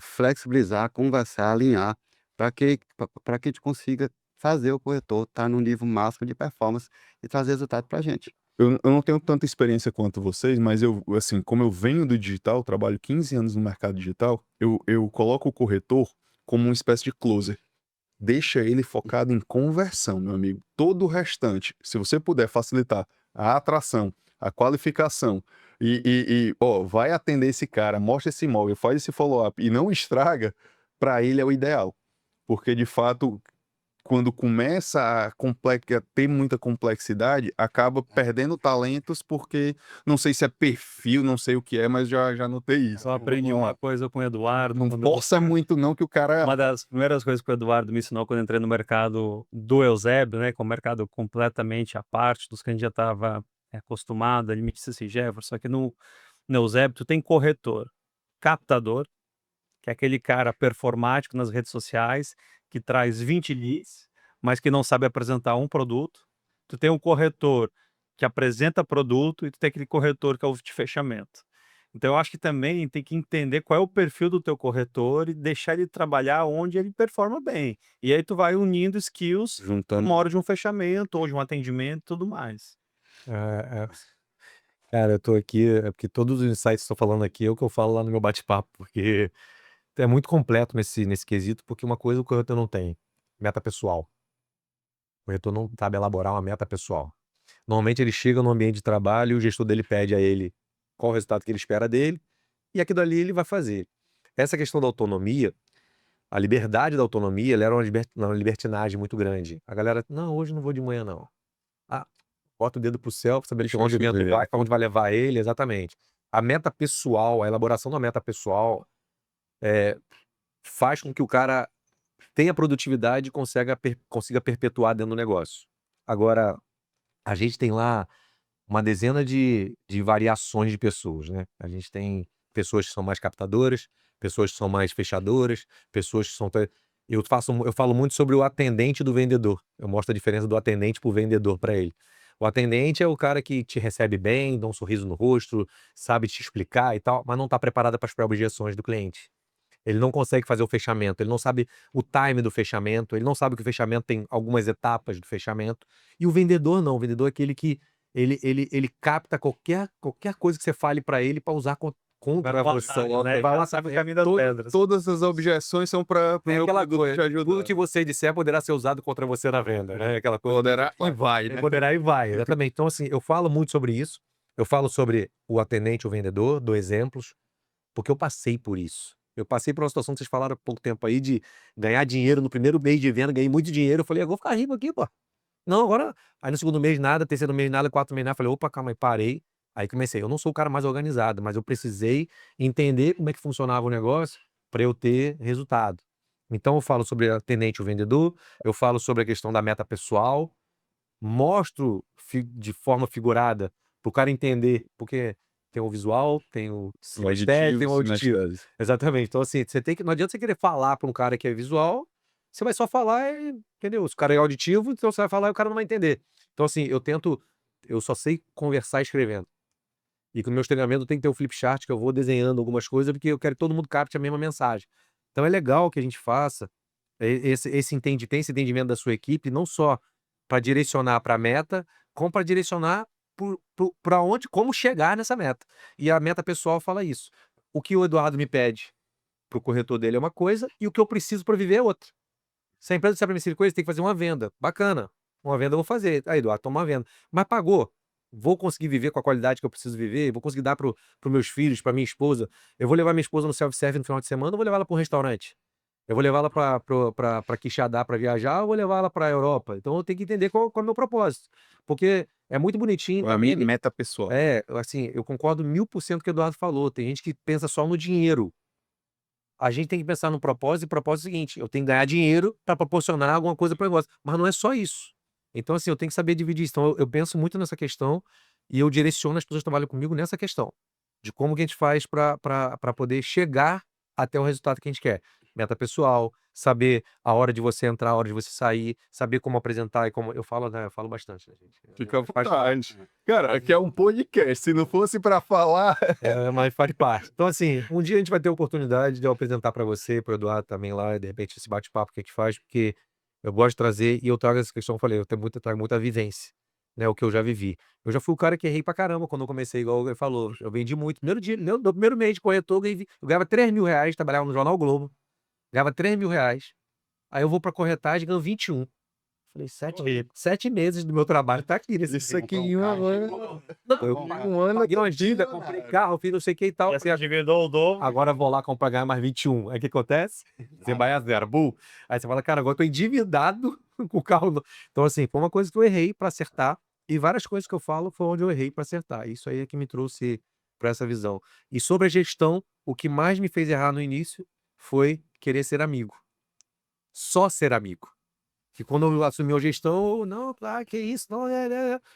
flexibilizar, conversar, alinhar, para que a gente consiga fazer o corretor estar no nível máximo de performance e trazer resultado para a gente. Eu não tenho tanta experiência quanto vocês, mas eu, assim, como eu venho do digital, trabalho 15 anos no mercado digital, eu coloco o corretor como uma espécie de closer. Deixa ele focado em conversão, meu amigo. Todo o restante, se você puder facilitar a atração, a qualificação ó, vai atender esse cara, mostra esse imóvel, faz esse follow-up e não estraga, para ele é o ideal. Porque, de fato, quando começa a ter muita complexidade, acaba perdendo talentos porque não sei se é perfil, não sei o que é, mas já notei isso. Eu aprendi uma coisa com o Eduardo. Não quando força muito não que o cara... Uma das primeiras coisas que o Eduardo me ensinou quando eu entrei no mercado do Eusébio, né, que é um mercado completamente à parte dos que a gente já estava acostumado, ele me disse assim: Jefferson, só que no Eusébio tu tem corretor, captador, que que é aquele cara performático nas redes sociais, que traz 20 leads, mas que não sabe apresentar um produto. Tu tem um corretor que apresenta produto e tu tem aquele corretor que é o de fechamento. Então eu acho que também tem que entender qual é o perfil do teu corretor e deixar ele trabalhar onde ele performa bem. E aí tu vai unindo skills Juntando. uma hora de um fechamento ou de um atendimento e tudo mais. Cara, eu tô aqui, é porque todos os insights que eu tô falando aqui é o que eu falo lá no meu bate-papo, porque é muito completo nesse quesito, porque uma coisa o corretor não tem, meta pessoal. O corretor não sabe elaborar uma meta pessoal. Normalmente ele chega no ambiente de trabalho e o gestor dele pede a ele qual o resultado que ele espera dele, e aquilo ali ele vai fazer. Essa questão da autonomia, a liberdade da autonomia, ela era uma libertinagem muito grande. A galera, não, hoje não vou de manhã, não. Ah, bota o dedo pro céu pra saber Deixa onde o eu vento ver. vai, pra onde vai levar ele, exatamente. A meta pessoal, a elaboração da meta pessoal, faz com que o cara tenha produtividade e consiga perpetuar dentro do negócio. Agora, a gente tem lá uma dezena de variações de pessoas, né? A gente tem pessoas que são mais captadoras, pessoas que são mais fechadoras, pessoas que são... Eu falo muito sobre o atendente do vendedor. Eu mostro a diferença do atendente pro vendedor para ele. O atendente é o cara que te recebe bem, dá um sorriso no rosto, sabe te explicar e tal, mas não está preparado para as pré-objeções do cliente. Ele não consegue fazer o fechamento, ele não sabe o time do fechamento, ele não sabe que o fechamento tem algumas etapas do fechamento. E o vendedor não, o vendedor é aquele que ele capta qualquer coisa que você fale para ele para usar contra você. Né? Vai lá, Sabe o sabe, caminho das pedras. Todas as objeções são para o é meu aquela produto coisa, te ajudar. tudo que você disser poderá ser usado contra você na venda, né? Aquela coisa. Poderá e vai, né? Poderá e vai, exatamente. Então, assim, eu falo muito sobre isso. Eu falo sobre o atendente, o vendedor, dou exemplos, porque eu passei por isso. Eu passei por uma situação que vocês falaram há pouco tempo aí de ganhar dinheiro no primeiro mês de venda, ganhei muito dinheiro. Eu falei, eu vou ficar rico aqui, pô. Não, agora. Aí no segundo mês nada, terceiro mês nada, quarto mês nada. Falei, opa, calma aí, parei. Aí comecei. Eu não sou o cara mais organizado, mas eu precisei entender como é que funcionava o negócio para eu ter resultado. Então eu falo sobre atendente, o vendedor, eu falo sobre a questão da meta pessoal, mostro de forma figurada para o cara entender, porque tem o visual, tem o sinestésico, tem o auditivo. Exatamente. Então, assim, você tem que. Não adianta você querer falar para um cara que é visual, você vai só falar, entendeu? Se o cara é auditivo, então você vai falar e o cara não vai entender. Então, assim, eu só sei conversar escrevendo. E com meus treinamentos tem que ter o flip chart, que eu vou desenhando algumas coisas, porque eu quero que todo mundo capte a mesma mensagem. Então é legal que a gente faça esse entendimento da sua equipe, não só para direcionar para a meta, como para direcionar para onde, como chegar nessa meta. E a meta pessoal fala isso. O que o Eduardo me pede para o corretor dele é uma coisa, e o que eu preciso para viver é outra. Se a empresa disser para mim coisa, tem que fazer uma venda. Bacana. Uma venda eu vou fazer. Aí, Eduardo, toma uma venda. Mas pagou. Vou conseguir viver com a qualidade que eu preciso viver, vou conseguir dar para os meus filhos, para minha esposa. Eu vou levar minha esposa no self-service no final de semana, ou vou levar ela para um restaurante. Eu vou levar ela para Quixadá para viajar, ou vou levar ela para a Europa. Então eu tenho que entender qual é o meu propósito. Porque é muito bonitinho. A minha meta pessoal. Assim, eu concordo 1000% com o que o Eduardo falou. Tem gente que pensa só no dinheiro. A gente tem que pensar no propósito, e o propósito é o seguinte: eu tenho que ganhar dinheiro para proporcionar alguma coisa para o negócio. Mas não é só isso. Então, assim, eu tenho que saber dividir isso. Então, eu penso muito nessa questão e eu direciono as pessoas que trabalham comigo nessa questão. De como que a gente faz para poder chegar até o resultado que a gente quer. Meta pessoal, saber a hora de você entrar, a hora de você sair, saber como apresentar e como. Eu falo, né? Eu falo bastante, né, gente? Fica à Faz vontade. Cara, aqui é um podcast. Se não fosse para falar. mas faz parte. Então, assim, um dia a gente vai ter a oportunidade de eu apresentar para você, para o Eduardo também lá, de repente, esse bate-papo que a gente faz, porque eu gosto de trazer, e eu trago essa questão, eu falei, trago muita vivência, né? O que eu já vivi. Eu já fui o cara que errei pra caramba quando eu comecei, igual ele falou. Eu vendi muito. Primeiro dia, no primeiro mês de corretor, eu ganhava R$3.000, trabalhava no Jornal Globo, ganhava R$3.000. Aí eu vou pra corretagem e ganho 21. Falei, 7 meses do meu trabalho tá aqui nesse. Isso aqui em um ano. Um ano paguei uma dívida, comprei carro, fiz não sei o que e tal. Você endividou o dobro. Agora vou lá comprar ganhar mais 21. Aí o que acontece? Você vai a zero. Bull. Aí você fala, cara, agora eu tô endividado com o carro. Então, assim, foi uma coisa que eu errei pra acertar. E várias coisas que eu falo foi onde eu errei pra acertar. Isso aí é que me trouxe pra essa visão. E sobre a gestão, o que mais me fez errar no início foi querer ser amigo. Só ser amigo. Que quando eu assumi a gestão, não, que isso, não,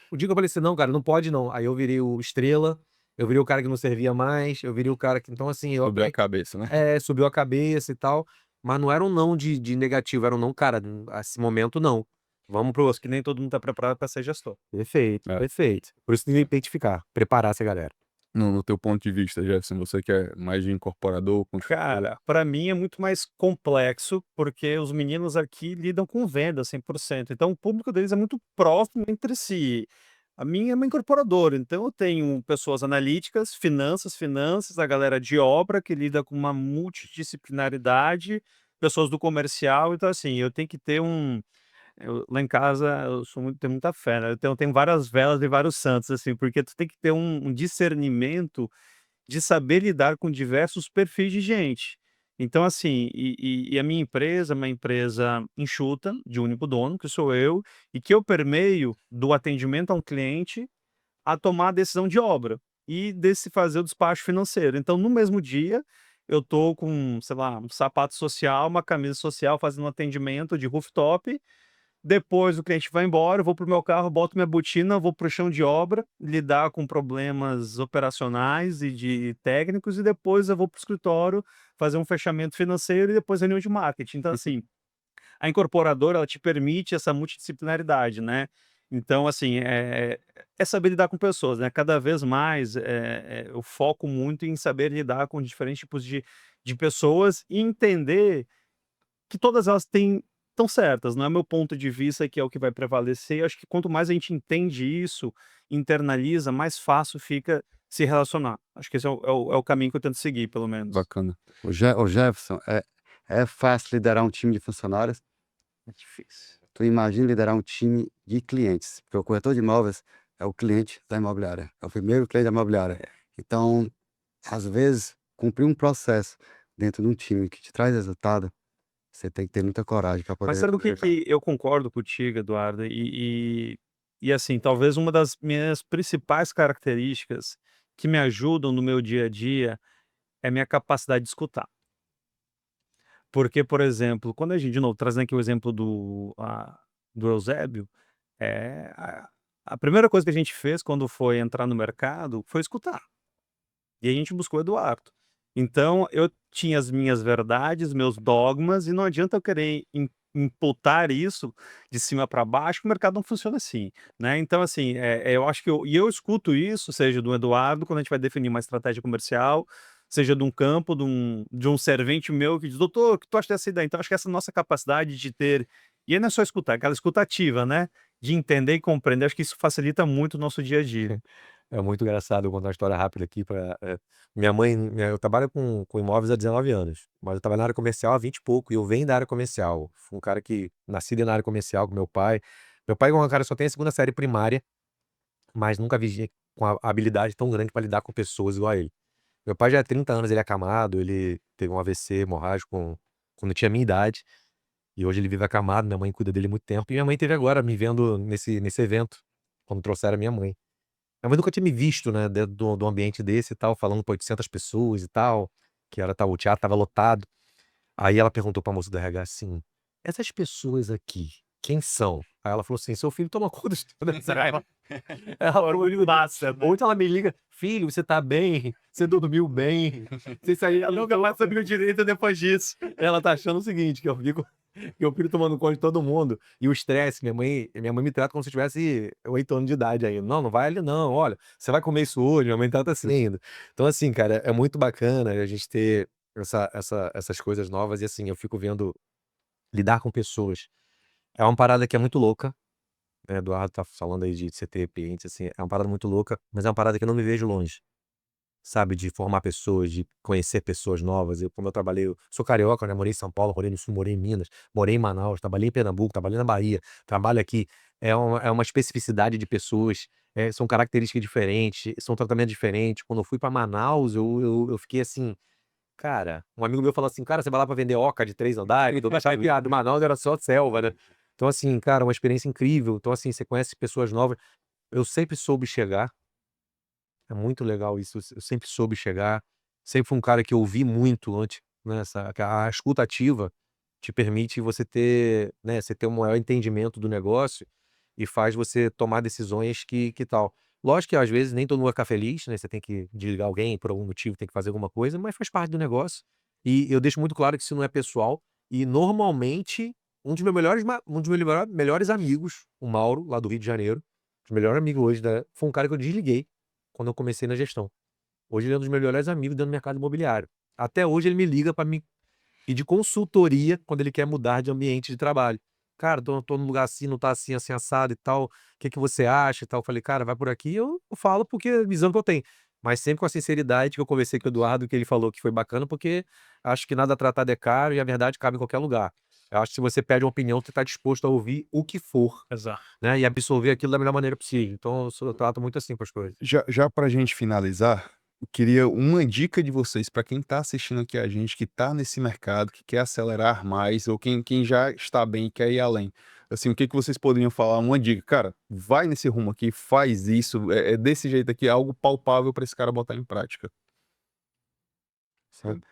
O dia que eu falei assim, não, cara, não pode não. Aí eu virei o estrela, eu virei o cara que não servia mais, eu virei o cara que. Então, assim, eu Subiu a acabei. cabeça, né? Subiu a cabeça e tal. Mas não era um não de negativo, era um não, cara, esse momento não. Vamos pro. Que nem todo mundo tá preparado para ser gestor. Perfeito, É. perfeito. Por isso tem que identificar, preparar essa galera. No teu ponto de vista, Jefferson, você que é mais de incorporador, construtor. Cara, para mim é muito mais complexo, porque os meninos aqui lidam com venda 100%. Então o público deles é muito próximo entre si. A minha é uma incorporadora, então eu tenho pessoas analíticas, finanças, a galera de obra que lida com uma multidisciplinaridade, pessoas do comercial. Então, assim, eu tenho que ter lá em casa eu tenho muita fé, né? Eu tenho várias velas e vários santos, assim, porque tu tem que ter um discernimento de saber lidar com diversos perfis de gente. Então, assim, a minha empresa é uma empresa enxuta, de único dono, que sou eu, e que eu permeio do atendimento a um cliente a tomar a decisão de obra e desse fazer o despacho financeiro. Então, no mesmo dia, eu tô com, sei lá, um sapato social, uma camisa social, fazendo um atendimento de rooftop. Depois o cliente vai embora, eu vou pro meu carro, boto minha botina, vou pro chão de obra, lidar com problemas operacionais e de técnicos, e depois eu vou pro escritório fazer um fechamento financeiro e depois reunião de marketing. Então, assim, a incorporadora, ela te permite essa multidisciplinaridade, né? Então, assim, é saber lidar com pessoas, né? Cada vez mais eu foco muito em saber lidar com diferentes tipos de pessoas e entender que todas elas estão certas, não é meu ponto de vista que é o que vai prevalecer. Eu acho que quanto mais a gente entende isso, internaliza, mais fácil fica se relacionar. Acho que esse é o caminho que eu tento seguir, pelo menos. Bacana. Ô Jefferson, é fácil liderar um time de funcionários? É difícil. Tu imagina liderar um time de clientes, porque o corretor de imóveis é o cliente da imobiliária, é o primeiro cliente da imobiliária. Então, às vezes, cumprir um processo dentro de um time que te traz resultado, você tem que ter muita coragem para Mas poder sabe o que executar. que eu concordo contigo, Eduardo? Assim, talvez uma das minhas principais características que me ajudam no meu dia a dia é a minha capacidade de escutar. Porque, por exemplo, quando a gente, de novo, trazendo aqui o exemplo do Eusébio, é, a primeira coisa que a gente fez quando foi entrar no mercado foi escutar. E a gente buscou o Eduardo. Então, eu tinha as minhas verdades, meus dogmas, e não adianta eu querer imputar isso de cima para baixo, que o mercado não funciona assim, né? Então, assim, eu acho que eu escuto isso, seja do Eduardo, quando a gente vai definir uma estratégia comercial, seja de um campo, de um servente meu que diz, doutor, o que tu acha dessa ideia? Então, acho que essa nossa capacidade de ter, e aí não é só escutar, aquela escutativa, né? De entender e compreender, acho que isso facilita muito o nosso dia a dia. É muito engraçado, eu vou contar uma história rápida aqui minha mãe, eu trabalho com imóveis há 19 anos, mas eu trabalho na área comercial há 20 e pouco, e eu venho da área comercial. Fui um cara que nasci na área comercial com meu pai. Meu pai é um cara que só tem a segunda série primária, mas nunca vi gente com a habilidade tão grande para lidar com pessoas igual a ele. Meu pai já há 30 anos, ele é acamado, ele teve um AVC hemorrágico quando tinha a minha idade, e hoje ele vive acamado, minha mãe cuida dele há muito tempo, e minha mãe teve agora me vendo nesse evento, quando trouxeram a minha mãe. Minha mãe nunca tinha me visto, né, dentro do ambiente desse e tal, falando pra 800 pessoas e tal, o teatro estava lotado. Aí ela perguntou pra moça do RH assim: "Essas pessoas aqui, quem são?" Aí ela falou assim: "Seu filho toma conta de todas elas." Ela falou: Passa, né? Ontem ela me liga: "Filho, você tá bem? Você dormiu bem?" Você saiu, ela nunca mais sabia o direito depois disso. Ela tá achando o seguinte, que eu fico que eu fico tomando conta de todo mundo. E o estresse, minha mãe me trata como se eu tivesse 8 anos de idade ainda. "Não, não vai ali não, olha, você vai comer isso hoje", minha mãe trata assim ainda. Então assim, cara, é muito bacana a gente ter essas coisas novas e assim, eu fico vendo lidar com pessoas. É uma parada que é muito louca, né, Eduardo tá falando aí de você ter clientes, assim, é uma parada muito louca, mas é uma parada que eu não me vejo longe. Sabe, de formar pessoas, de conhecer pessoas novas. Como eu trabalhei, eu sou carioca, né? Morei em São Paulo, morei no Sul, morei em Minas, morei em Manaus, trabalhei em Pernambuco, trabalhei na Bahia, trabalho aqui. É uma especificidade de pessoas, são características diferentes, são tratamentos diferentes. Quando eu fui para Manaus, eu fiquei assim, cara. Um amigo meu falou assim: "Cara, você vai lá para vender oca de 3 andares?" Eu achava piada, Manaus era só selva, né? Então, assim, cara, uma experiência incrível. Então, assim, você conhece pessoas novas. Eu sempre soube chegar. É muito legal isso, eu sempre soube chegar, sempre fui um cara que ouvi muito antes, né, a escuta ativa te permite você ter, né, você ter um maior entendimento do negócio e faz você tomar decisões que tal. Lógico que às vezes nem todo mundo vai ficar feliz, né? Você tem que desligar alguém por algum motivo, tem que fazer alguma coisa, mas faz parte do negócio. E eu deixo muito claro que isso não é pessoal. E normalmente, um dos meus melhores amigos, o Mauro, lá do Rio de Janeiro, o melhor amigo hoje, foi um cara que eu desliguei quando eu comecei na gestão. Hoje ele é um dos meus melhores amigos dentro do mercado imobiliário. Até hoje ele me liga para me pedir consultoria quando ele quer mudar de ambiente de trabalho. Cara, tô num lugar assim, não tá assim, assim, assado e tal. O que que você acha e tal? Eu falei, cara, vai por aqui. Eu falo porque é a visão que eu tenho. Mas sempre com a sinceridade que eu conversei com o Eduardo, que ele falou que foi bacana, porque acho que nada tratado é caro e a verdade cabe em qualquer lugar. Eu acho que se você pede uma opinião, você tá disposto a ouvir o que for, Exato. né? E absorver aquilo da melhor maneira possível. Então eu trato muito assim com as coisas. Já pra gente finalizar, eu queria uma dica de vocês para quem tá assistindo aqui a gente, que tá nesse mercado, que quer acelerar mais, ou quem já está bem e quer ir além. Assim, o que que vocês poderiam falar? Uma dica, cara, vai nesse rumo aqui, faz isso, é desse jeito aqui, é algo palpável para esse cara botar em prática. Certo?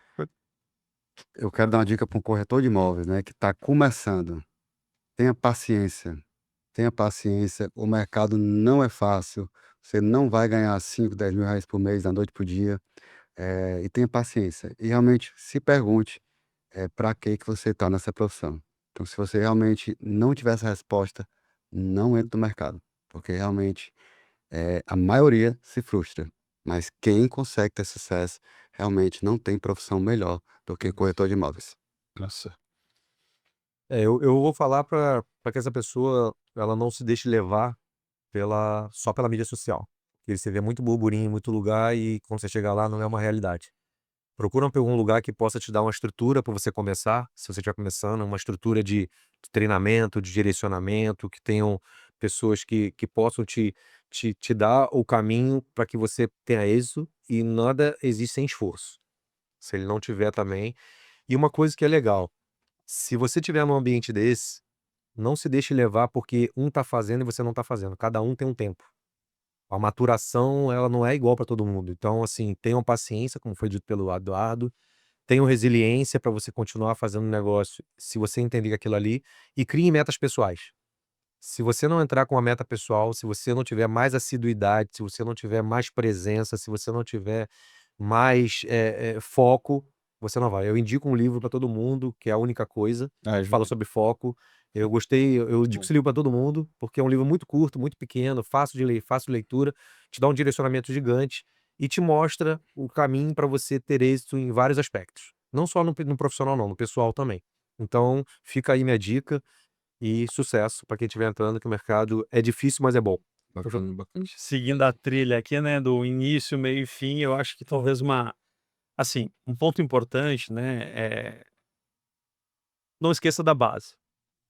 Eu quero dar uma dica para um corretor de imóveis, né, que está começando. Tenha paciência, tenha paciência. O mercado não é fácil. Você não vai ganhar 5, 10 mil reais por mês, da noite pro dia. E tenha paciência. E realmente se pergunte para que você está nessa profissão. Então, se você realmente não tiver essa resposta, não entre no mercado, porque realmente a maioria se frustra. Mas quem consegue ter sucesso realmente não tem profissão melhor do que corretor de imóveis. Nossa. Eu vou falar para que essa pessoa ela não se deixe levar só pela mídia social. Porque você vê muito burburinho em muito lugar e quando você chegar lá não é uma realidade. Procura um lugar que possa te dar uma estrutura para você começar, se você estiver começando, uma estrutura de treinamento, de direcionamento, que tenham pessoas que possam te dar o caminho para que você tenha êxito e nada existe sem esforço. Se ele não tiver também. E uma coisa que é legal, se você tiver num ambiente desse, não se deixe levar porque um tá fazendo e você não tá fazendo. Cada um tem um tempo. A maturação, ela não é igual para todo mundo. Então, assim, tenham paciência, como foi dito pelo Eduardo, tenham resiliência para você continuar fazendo negócio, se você entender aquilo ali, e criem metas pessoais. Se você não entrar com uma meta pessoal, se você não tiver mais assiduidade, se você não tiver mais presença, se você não tiver mais foco, você não vai. Eu indico um livro para todo mundo, que é A Única Coisa, que fala sobre foco. Eu gostei, eu indico Bom. esse livro para todo mundo, porque é um livro muito curto, muito pequeno, fácil de ler, fácil de leitura, te dá um direcionamento gigante e te mostra o caminho para você ter êxito em vários aspectos. Não só no profissional, não, no pessoal também. Então, fica aí minha dica e sucesso para quem estiver entrando, que o mercado é difícil, mas é bom. Bacana, bacana. Seguindo a trilha aqui, né, do início, meio e fim, eu acho que talvez assim, um ponto importante, né, não esqueça da base.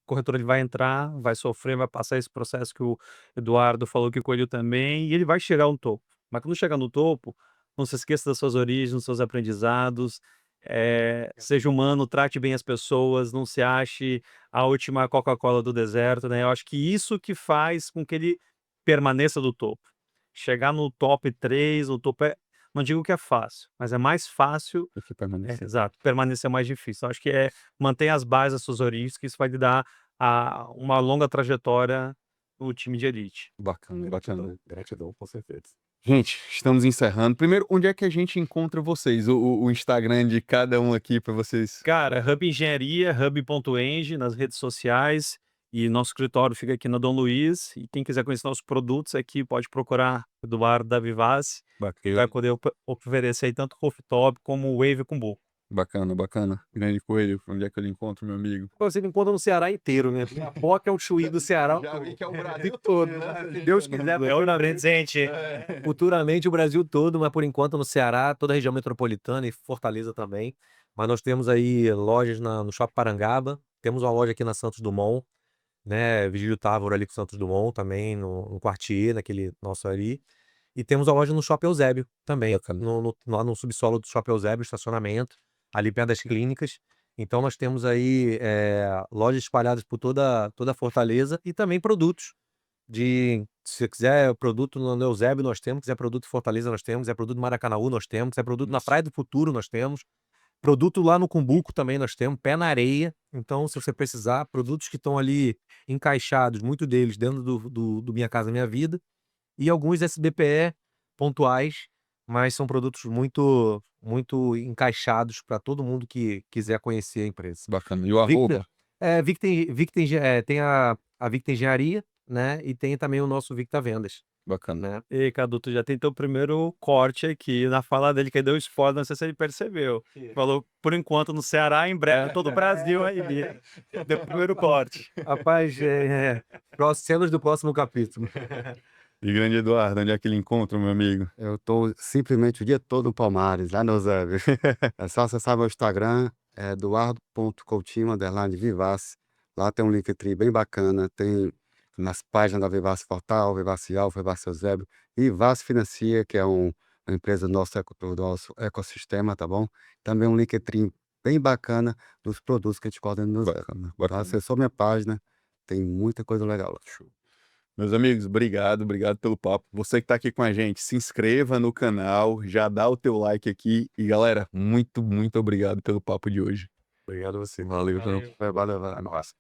O corretor ele vai entrar, vai sofrer, vai passar esse processo que o Eduardo falou que colheu também, e ele vai chegar no topo. Mas quando chegar no topo, não se esqueça das suas origens, dos seus aprendizados, seja humano, trate bem as pessoas, não se ache a última Coca-Cola do deserto, né? Eu acho que isso que faz com que ele permaneça do topo. Chegar no top 3, o topo não digo que é fácil, mas é mais fácil Eu fui permanecer. exato, permanecer é mais difícil. Eu acho que mantenha as bases das suas origens, que isso vai lhe dar uma longa trajetória no time de elite. Bacana, bacana. Gratidão, com certeza. Gente, estamos encerrando. Primeiro, onde é que a gente encontra vocês? O Instagram de cada um aqui para vocês. Cara, Hub Engenharia, hub.eng nas redes sociais, e nosso escritório fica aqui na Dom Luiz, e quem quiser conhecer nossos produtos aqui pode procurar Eduardo da Vivaz, que vai Bacana, poder oferecer aí tanto rooftop como wave com buco. bacana, bacana. Grande Coelho, onde é que eu lhe encontro, meu amigo? Você me encontra no Ceará inteiro, né? A Poca é o chuí do Ceará Já vi que é o Brasil de todo. todo, né? Se Deus quiser, É o presente. futuramente o Brasil todo, mas por enquanto no Ceará, toda a região metropolitana e Fortaleza também. Mas nós temos aí lojas no Shopping Parangaba, temos uma loja aqui na Santos Dumont, né? Vigílio Távora ali com Santos Dumont também, no Quartier, naquele nosso ali. E temos a loja no Shopping Eusébio também, lá no subsolo do Shopping Eusébio, estacionamento, ali perto das clínicas. Então nós temos aí lojas espalhadas por toda a Fortaleza e também produtos se você quiser produto no Eusébio nós temos, quiser produto em Fortaleza nós temos, quiser produto no Maracanaú nós temos, quiser produto na Praia do Futuro nós temos, produto lá no Cumbuco também nós temos, pé na areia. Então se você precisar, produtos que estão ali encaixados, muito deles dentro do Minha Casa Minha Vida, e alguns SBPE pontuais, mas são produtos muito encaixados para todo mundo que quiser conhecer a empresa. Bacana. E o Victor, arroba? Tem a Victa Engenharia, né? E tem também o nosso Victa Vendas, Bacana. né? E Cadu, tu já tem teu primeiro corte aqui na fala dele, que ele deu spoiler, não sei se ele percebeu. Falou, por enquanto, no Ceará, em breve, todo o Brasil aí, Bia. Deu o primeiro corte. Rapaz, cenas do próximo capítulo. E grande Eduardo, onde é que ele encontra, meu amigo? Eu tô simplesmente o dia todo no Palmares, lá no Eusébio. É só acessar meu Instagram, é eduardo.coutinho_vivace. Lá tem um Linktree bem bacana, tem nas páginas da Vivace Portal, Vivace Alfa, Vivace Eusébio, Vivace Financia, que é uma empresa do nosso ecossistema, tá bom? Também um Linktree bem bacana dos produtos que a gente pode no Eusébio. Bacana, Tá? bacana. Acessou minha página, tem muita coisa legal lá. Meus amigos, obrigado pelo papo. Você que tá aqui com a gente, se inscreva no canal, já dá o teu like aqui. E galera, muito obrigado pelo papo de hoje. Obrigado a você. Valeu. Valeu, valeu. Nossa.